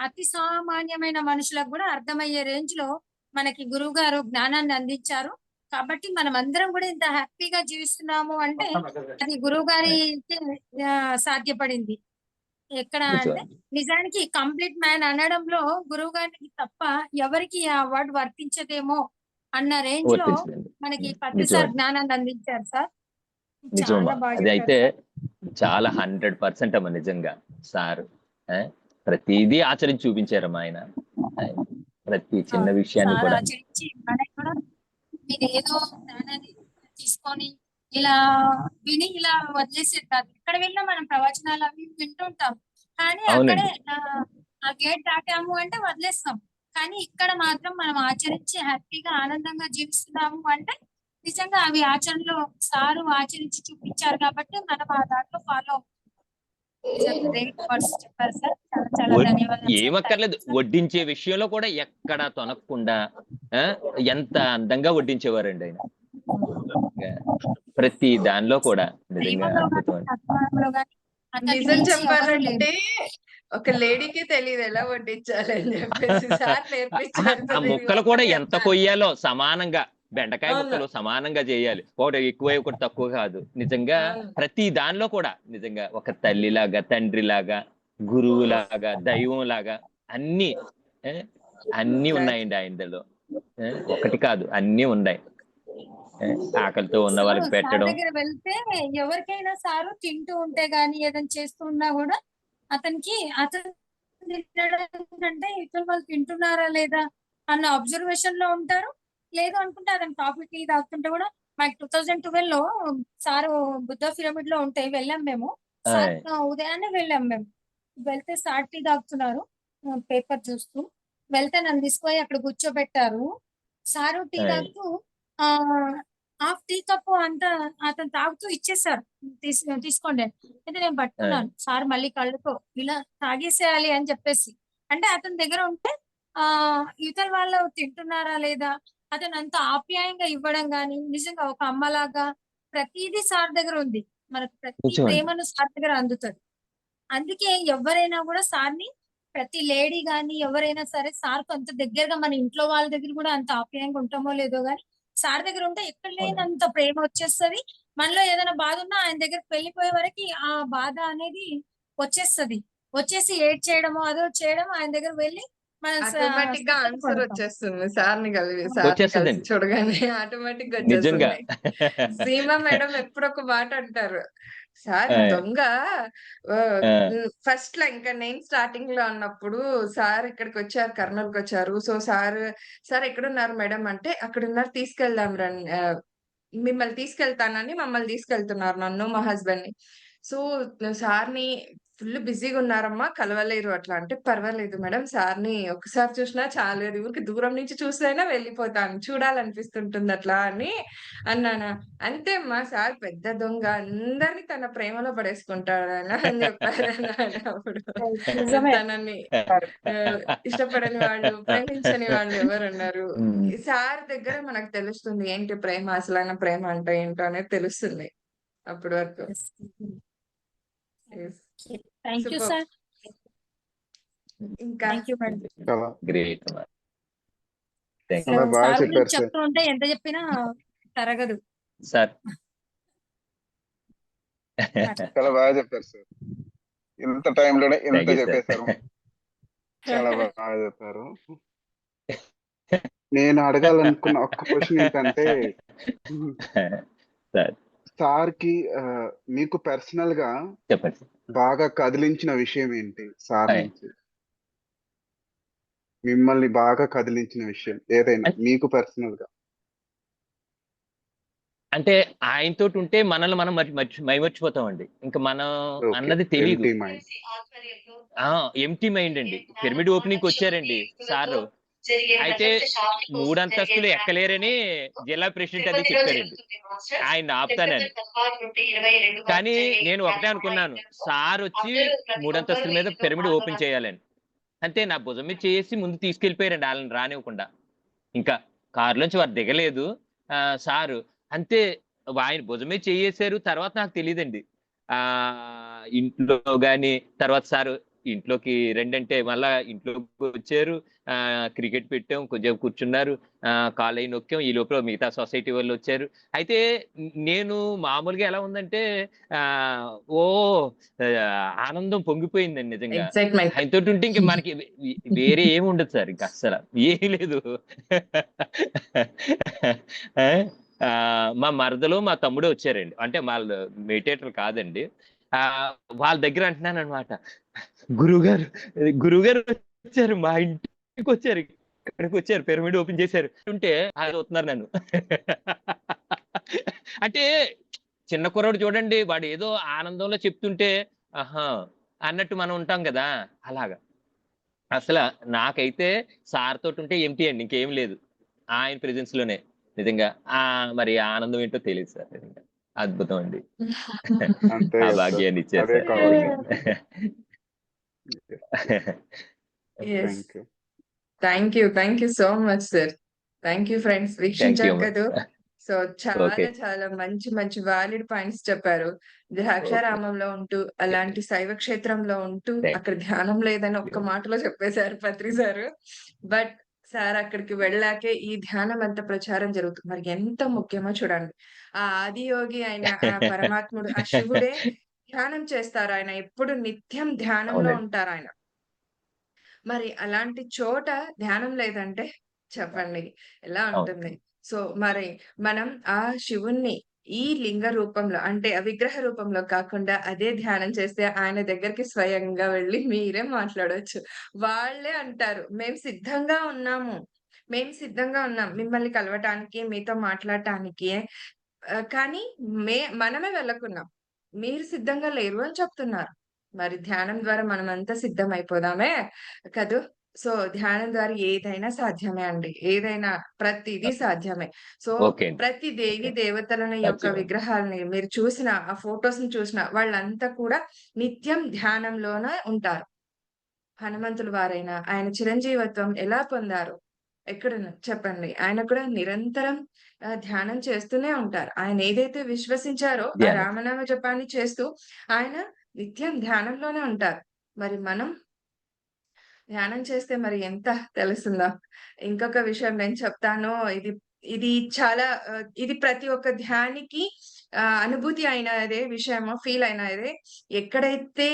అతి సామాన్యమైన మనుషులకు గూడా అర్థమయ్యే రేంజ్‌లో మనకి గురువుగారు జ్ఞానాన్ని అందించారు. కాబట్టి మనమందరం గూడా ఇంత హ్యాపీగా జీవిస్తున్నాము అంటే అది ఆ! గురువుగారికే సాధ్యపడింది. ఎక్కడ అంటే నిజమండి. నిజానికి కంప్లీట్ మ్యాన్ అనడంలో గురువుగారికి తప్ప ఎవరికీ ఆ వర్డ్ వర్తించదేమో అన్న రేంజ్‌లో వర్తించదండి. మనకి హ్మ్. పత్రి సార్ నిజమండి. జ్ఞానాన్ని అందించారు సార్. నిజమమ్మా. చాలా బాగా అది చెప్పారు అయితే సార్. చాలా 100% అమ్మా నిజంగా. సారు. ఆ! ప్రతీదీ ఆచరించి చూపించారమ్మా ఆయన. ఆయన ప్రతి చిన్న అవును. విషయాన్ని సార్ కూడా. ఆచరించి మనకి కూడా మీరేదో జ్ఞానాన్ని తీసుకొని ఇలా విని ఇలా వదిలేసేది కాదు. ఎక్కడ వెళ్ళినా మనం ప్రవచనాలు అవి ఇవి వింటుంటాం. కానీ అక్కడే అవునండి. ఆ గేట్ దాటాము అంటే వదిలేస్తాం. కానీ ఇక్కడ మాత్రం మనం ఆచరించి హ్యాపీగా ఆనందంగా జీవిస్తున్నాము అంటే నిజంగా అవి ఆచరణలో సారు ఆచరించి చూపించారు కాబట్టి మనం ఆ దాంట్లో ఫాలో అవుతున్నాం. నిజంగా గ్రేట్ వర్డ్స్ చెప్పారు సార్. చాలా చాలా వడ్ ధన్యవాదాలు సార్. థాంక్ ఏమక్కర్లేదు. You sir. వడ్డించే విషయంలో కూడా ఎక్కడా తొనకుండా ఆ! ఎంత అందంగా వడ్డించేవారండి ఆయన. నిజంగా. ప్రతి దానిలో కూడా నిజంగా ప్రేమలో గాని, అద్భుతం అండి. అభిమానంలో గాని అతన్ని నిజం మించి ఎవరు లేరు. చెప్పాలంటే ఒక లేడీకే తెలీదు ఎలా వడ్డించాలని జెప్పేసి సార్ అహా! నేర్పించారు ఆ సార్ ఇది ముక్కలు కూడా ఓపెన్ ఎంత జెప్తాను. కొయ్యాలో సమానంగా. బెండకాయ అవును. ముక్కలు సమానంగా చేయాలి. ఒకటి ఎక్కువ, ఒకటి తక్కువ కాదు. నిజంగా అవును. ప్రతి దానిలో కూడా నిజంగా ఒక తల్లిలాగా, తండ్రిలాగా, గురువులాగా, దైవంలాగా అన్నీ ఆ! అన్నీ ఎగ్జాక్ట్‌లీ. ఉన్నాయండి ఆయనలో. ఒకటి కాదు అన్నీ ఉన్నాయి. ఆ! ఆకలితో ఉన్న సారు వాళ్ళకి సార్ పెట్టడం. దగ్గర వెళ్తే ఎవరికైనా సారు తింటూ ఉంటే గాని, ఏదైనా చేస్తూ ఉన్నా గూడా అతను తినడం కంటే ఇతరులు వాళ్ళు తింటున్నారా లేదా అన్న అబ్జర్వేషన్‌లో ఉంటారు. లేదు అనుకుంటే అతను కాఫీ, టీ తాగుతుంటే గూడా మాకు 2012లో సారు బుద్ధ పిరమిడ్‌లో ఉంటే వెళ్ళాం మేము. సార్ ఆయ్! ఉదయాన్నే వెళ్ళాం మేము. వెళ్తే సార్ టీ తాగుతున్నారు. పేపర్ చూస్తూ. వెళ్తే నన్ను తీసుకుపోయి అక్కడ కూర్చోబెట్టారు. సారు టీ ఆయ్! తాగుతూ ఆహ్, హాఫ్ టీ కప్పు అంతా అతను తాగుతూ ఇచ్చేసారు. తీసుకోండి అని. అయితే నేను ఆయ్! పట్టుకున్నాను. సార్ మళ్ళీ కళ్ళతో ఇలా తాగేసేయాలి అని చెప్పేసి. అంటే అతని దగ్గర ఉంటే ఇవతల వాళ్ళు తింటున్నారా లేదా? అతను అంత ఆప్యాయంగా ఇవ్వడం గాని, నిజంగా ఒక అమ్మలాగా ప్రతీదీ సార్ దగ్గర ఉంది. మనకు ప్రతి నిజమండి. ప్రేమను సార్ దగ్గర అందుతది. అందుకే ఎవ్వరైనా గూడా సార్‌ని ప్రతి లేడీ గాని ఎవరైనా సరే సార్ అంత దగ్గరగా మన ఇంట్లో వాళ్ళ దగ్గర కూడా అంత ఆప్యాయంగా ఉంటామో లేదో గాని సార్ దగ్గర ఉంటే ఎక్కడ లేనంత ప్రేమ వచ్చేస్తది. మనలో ఏదైనా బాధ ఉన్నా ఆయన దగ్గరికి వెళ్ళిపోయే వరకి ఆ బాధ అనేది వచ్చేస్తది. వచ్చేసి ఏడ్చేయడమో అదో చేయడం ఆయన దగ్గర వెళ్ళి మన ఆటోమేటిక్ గా సంతోష ఆన్సర్ పడతాం. వచ్చేస్తుంది. సార్‌ని కలిసి వచ్చేస్తుందండి చూడగానే ఆటోమేటిక్ గా నిజంగా. వచ్చేస్తుంది. సీమా మేడం ఎప్పుడొక మాట అంటారు. సార్ ఆ! దొంగ ఆహ్, ఆ! ఫస్ట్‌లో ఇంకా నేను స్టార్టింగ్‌లో అన్నప్పుడు సార్ ఇక్కడికొచ్చారు, కర్నూలుకొచ్చారు. సో, సార్ ఎక్కడున్నారు మేడం అంటే, అక్కడున్నారు తీసుకెళ్దాం మిమ్మల్ని తీసుకెళ్తానని మమ్మల్ని తీసుకెళ్తున్నారు నన్ను, మా హస్బెండ్‌ని. సో, సార్‌ని ఫుల్ బిజీగున్నారమ్మా కలవలేరు అట్లా అంటే, "పర్వాలేదు మేడం సార్‌ని ఒక్కసారి చూసినా చాలు. ఊరికే దూరం నుంచి చూసైనా వెళ్ళిపోతాను. చూడాలనిపిస్తుంటుంది అట్లా" అని అన్నానా. "అంతే అమ్మా సార్ పెద్ద దొంగ. అందరిని తన ప్రేమలో పడేసుకుంటాడాయన" అని చెప్పారన్నాడు అప్పుడు. నిజమే. తనని ఇష్టపడని వాళ్ళు, ప్రేమించని వాళ్ళు ఎవరున్నారు? హ్మ్. సార్ దగ్గర మనకు తెలుస్తుంది. ఏంటి ప్రేమ, అసలైన ప్రేమ అంటే ఏంటో అనేది తెలుస్తుంది. అప్పటి వరకు. Yes. Thank you superb! Sir. ఇంకా థ్యాంక్ యూ మేడం. చాలా గ్రేట్ అమ్మా. థాంక్ అసలు చాలా బాగా సార్ చెప్పారు గురించి సార్. చెప్తూ ఉంటే ఎంత చెప్పినా తరగదు. సార్. చాలా బాగా చెప్పారు సార్. ఇంత టైంలోనే ఇంత థాంక్ యూ సార్. చెప్పేశారు. చాలా బాగా చెప్పారు. నేను అడగాలనుకున్న ఒక్క క్వెషన్ ఏంటంటే సార్. సార్‌కి మీకు పర్సనల్‌గా చెప్పండి సార్. బాగా కదిలించిన విషయం ఏంటి సార్ ఆయ్ నుంచి? మిమ్మల్ని బాగా కదిలించిన విషయం ఏదైనా అన్ మీకు పర్సనల్‌గా? అంటే ఆయనతోటుంటే మనల్ని మనం మైమర్చిపోతామండి. ఇంక మనం ఓకే. అన్నది తెలీదు. Empty mind. ఆ! ఎంప్టీ మైండ్ అండి. పిరమిడ్ ఓపెనింగ్‌కొచ్చారండి సారు. అయితే 3 అంతస్తులు ఎక్కలేరని జిల్లా ప్రెసిడెంట్ అది చెప్పారండి. ఆయన్ని ఆపుతానని. కానీ నేను ఒకటే అనుకున్నాను. సారొచ్చి 3 అంతస్తుల మీద పిరమిడ్ ఓపెన్ చేయాలని. అంతే నా భుజం మీద చేసి ముందు తీసుకెళ్ళిపోయారండి ఆళ్ళని రానివ్వకుండా. ఇంకా కారులోంచి వారు దిగలేదు. సారు అంతే ఆయన భుజం మీద చెయ్యేశారు. తర్వాత నాకు తెలీదండి. ఇంట్లో గాని తర్వాత సారు ఇంట్లోకి రండంటే మళ్ళా ఇంట్లోకొచ్చారు. క్రికెట్ పెట్టాం. కొద్దిసేపు కూర్చున్నారు. కాలయి నొక్కాం. ఈ లోపల మిగతా సొసైటీ వాళ్ళొచ్చారు. అయితే నేను మామూలుగా ఎలా ఉందంటే ఆహ్, ఓహ్! ఆనందం పొంగిపోయిందండి నిజంగా. ఎక్సైట్‌మెంట్. ఆయనతోటుంటే ఇంక మనకి వేరే ఏమి ఉండదు సార్ ఇంక అస్సల. ఏమీ లేదు. ఆ! మా మరదలు, మా తమ్ముడు వచ్చారండి. అంటే వాళ్ళు మెడిటేటర్లు కాదండి. ఆహ్, వాళ్ళ దగ్గర అంటున్నాననమాట. గురువుగారు, గురువుగారు వచ్చారు. మా ఇంటికొచ్చారు. ఇక్కడికొచ్చారు. పిరమిడ్ ఓపెన్ చేశారు. ఉంటే చూస్తున్నారు నన్ను. అంటే చిన్న కుర్రోడు చూడండి వాడేదో ఆనందంలో చెప్తుంటే, ఆహా! అన్నట్టు మనం ఉంటాం గదా! అలాగా. అసల నాకైతే సార్ తోటుంటే ఎంప్టీ అండి. ఇంకేం లేదు. ఆయన ప్రెజెన్స్‌లోనే. నిజంగా. మరి ఆనందం ఏంటో తెలీదు సార్ నిజంగా. అద్భుతం అండి. అంతే ఆ కదా సార్. భాగ్యాన్ని ఇచ్చారు అదే సార్ కావాలి. నిజంగా. Yes. Thank you. Thank you so much sir. Thank you friends. Thank you వీక్షించారు అమ్మ. కదూ! So, okay. చాలా మంచి వాలిడ్ పాయింట్స్ చెప్పారు. ఓకే. ద్రాక్షారామంలో ఉంటూ, అలాంటి శైవ క్షేత్రంలో ఉంటూ, థాంక్ అక్కడ ధ్యానం లేదని ఒక్క యూ. మాటలో చెప్పేశారు పత్రి సారు. బట్ సార్ అక్కడికి వెళ్ళాకే ఈ ధ్యానం అంత ప్రచారం జరుగుతుంది. మరి ఎంత ముఖ్యమో చూడండి. ఆ ఆదియోగి అయిన ఆ పరమాత్ముడు, ఆ శివుడే ధ్యానం చేస్తారు. ఆయన ఎప్పుడు నిత్యం ధ్యానంలో అవునండి. ఉంటారాయన. మరి అలాంటి చోట ధ్యానం లేదంటే చెప్పండి ఎలా అవును. ఉంటుంది? సో, మరి మనం ఆ శివుణ్ణి ఈ లింగ రూపంలో అంటే ఆ విగ్రహ రూపంలో కాకుండా అదే ధ్యానం చేస్తే ఆయన దగ్గరికి స్వయంగా వెళ్లి మీరే మాట్లాడొచ్చు. వాళ్ళే అంటారు, "మేము సిద్ధంగా ఉన్నాము. మేము సిద్ధంగా ఉన్నాం. మిమ్మల్ని కలవటానికి, మీతో మాట్లాడటానికి" కానీ మనమే వెళ్ళకున్నాం. మీరు సిద్ధంగా లేరు అని చెప్తున్నారు. మరి ధ్యానం ద్వారా మనమంతా సిద్ధమైపోదామే కదూ! సో, ధ్యానం ద్వారా ఏదైనా సాధ్యమే అండి. ఏదైనా ప్రతిదీ సాధ్యమే. సో, ఓకే అండి. ప్రతి దేవి ఓకే. దేవతలని యొక్క సాధ్యమే. విగ్రహాలని మీరు చూసిన ఆ ఫోటోస్‌ని చూసిన వాళ్ళంతా కూడా నిత్యం ధ్యానంలోనే ఉంటారు. హనుమంతుల వారైనా ఆయన చిరంజీవత్వం ఎలా పొందారు? చెప్పండి. ఆయన కూడా నిరంతరం ధ్యానం చేస్తూనే ఉంటారు. ఆయన ఏదైతే విశ్వసించారో ఆ ధ్యానం. రామనామ జపాన్ని చేస్తూ ఆయన నిత్యం ధ్యానంలోనే ఉంటారు. మరి మనం ధ్యానం చేస్తే మరి ఎంత తెలుస్తుందో. ఇంకొక విషయం నేను చెప్తాను. ఇది ఇది చాలా ఇది ప్రతి ఒక్క ధ్యానికి అనుభూతి అయినదే విషయము. ఫీల్ అయినదే. ఎక్కడైతే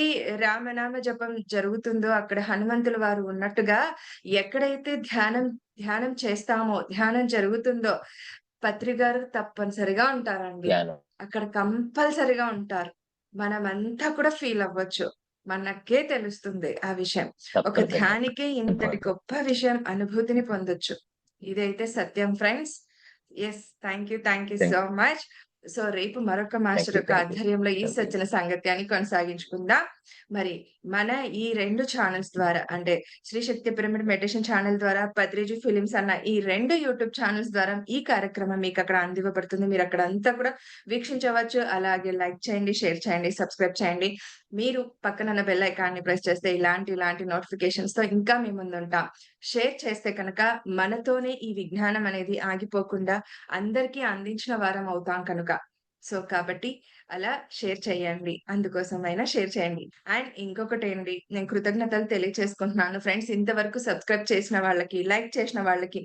రామనామ జపం జరుగుతుందో అక్కడ హనుమంతుల వారు ఉన్నట్టుగా ఎక్కడైతే ధ్యానం చేస్తామో, ధ్యానం జరుగుతుందో పత్రి గారు తప్పనిసరిగా ఉంటారండి. ధ్యానం అక్కడ కంపల్సరీగా ఉంటారు. మనమంతా కూడా ఫీల్ అవ్వచ్చు. మనకే తెలుస్తుంది ఆ విషయం. ఒక తప్పనిసరిగా. ధ్యానికే ఇంతటి గొప్ప విషయం అనుభూతిని పొందొచ్చు. ఇదైతే సత్యం friends. Yes. Thank you thank so much. So రేపు మరొక మాస్టర్ యొక్క థాంక్ యూ. ఆధ్వర్యంలో ఈ థాంక్ యూ. సజ్జన సాంగత్యాన్ని కొనసాగించుకుందాం. మరి మన ఈ 2 ఛానెల్స్ ద్వారా అంటే శ్రీ శక్తి పిరమిడ్ మెడిటేషన్ ఛానెల్ ద్వారా, పత్రిజీ ఫిలిమ్స్ అన్న ఈ 2 యూట్యూబ్ ఛానెల్స్ ద్వారా ఈ కార్యక్రమం మీకక్కడ అందివ్వబడుతుంది. మీరక్కడ అంతా కూడా వీక్షించవచ్చు. అలాగే లైక్ చేయండి, షేర్ చేయండి, సబ్స్క్రైబ్ చేయండి. మీరు పక్కనున్న బెల్ ఐకాన్‌ని ప్రెస్ చేస్తే ఇలాంటి నోటిఫికేషన్స్‌తో ఇంకా మీ ముందుంటాం. షేర్ చేస్తే కనుక మనతోనే ఈ విజ్ఞానం అనేది ఆగిపోకుండా అందరికీ అందించిన వారం అవుతాం కనుక. సో, కాబట్టి అలా షేర్ చేయండి. అందుకోసమైనా షేర్ చేయండి. అండ్ ఇంకొకటేంటి నేను కృతజ్ఞతలు తెలియచేసుకుంటున్నాను ఫ్రెండ్స్. ఇంతవరకు సబ్స్క్రైబ్ చేసిన వాళ్ళకి, లైక్ చేసిన వాళ్ళకి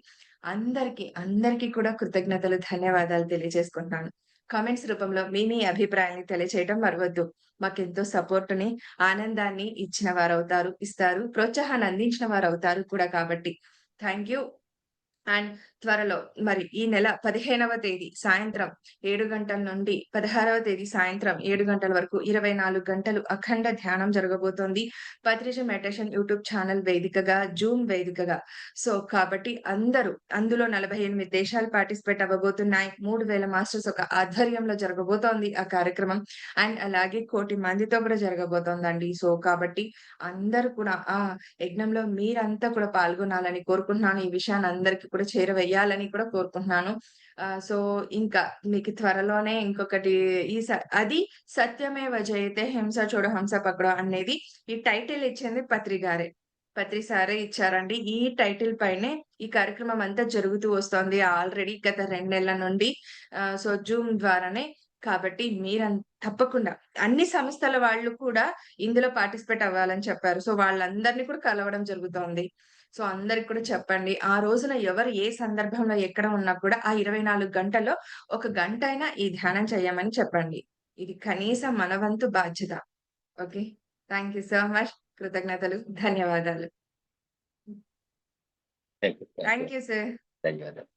అందరికీ కూడా కృతజ్ఞతలు, ధన్యవాదాలు తెలియజేసుకుంటున్నాను. కామెంట్స్ రూపంలో మీ అభిప్రాయాన్ని తెలియచేయడం మరవద్దు. మాకెంతో సపోర్ట్‌ని, ఆనందాన్ని ఇచ్చిన వారవుతారు, ఇస్తారు. ప్రోత్సాహాన్ని అందించిన వారవుతారు కూడా కాబట్టి. Thank you. అండ్ త్వరలో మరి ఈ నెల 15వ తేదీ సాయంత్రం 7 గంటల నుండి 16వ తేదీ సాయంత్రం 7 గంటల వరకు 24 గంటలు అఖండ ధ్యానం జరగబోతోంది. పత్రిజ మెడిటేషన్ యూట్యూబ్ ఛానల్ వేదికగా, జూమ్ వేదికగా. సో, కాబట్టి అందరూ అందులో 48 దేశాలు పార్టిసిపేట్ అవ్వబోతున్నాయి. 3000 మాస్టర్స్ ఒక ఆధ్వర్యంలో జరగబోతోంది ఆ కార్యక్రమం. అండ్ అలాగే 1,00,00,000 మందితో కూడా జరగబోతోందండి. సో, కాబట్టి అందరూ కూడా ఆ యజ్ఞంలో మీరంతా కూడా పాల్గొనాలని కోరుకుంటున్నాను. ఈ విషయాన్ని అందరికి కూడా చేరవేయాలని కూడా కోరుకుంటున్నాను. సో, ఇంకా మీకు త్వరలోనే ఇంకొకటి ఈ స అది 'సత్యమేవ జయతే హింస చూడ హంస పకడో' అనేది ఈ టైటిల్ ఇచ్చింది పత్రి గారే. పత్రి సారే ఇచ్చారండి. ఈ టైటిల్ పైనే ఈ కార్యక్రమం అంతా జరుగుతూ వస్తోంది. ఆల్రెడీ గత 2 నెలల నుండి. సో, జూమ్ ద్వారానే. కాబట్టి తప్పకుండా అన్ని సంస్థల వాళ్ళు కూడా ఇందులో పార్టిసిపేట్ అవ్వాలని చెప్పారు. సో, వాళ్ళందరిని కూడా కలవడం జరుగుతోంది. సో, అందరికి కూడా చెప్పండి. ఆ రోజున ఎవరు ఏ సందర్భంలో ఎక్కడ ఉన్నా కూడా ఆ 24 గంటల్లో ఒక గంటైనా ఈ ధ్యానం చేయమని చెప్పండి. ఇది కనీసం మన వంతు బాధ్యత. Okay. Thank you so much. కృతజ్ఞతలు. ధన్యవాదాలు. Thank you. Thank you sir. ధన్యవాదాలు.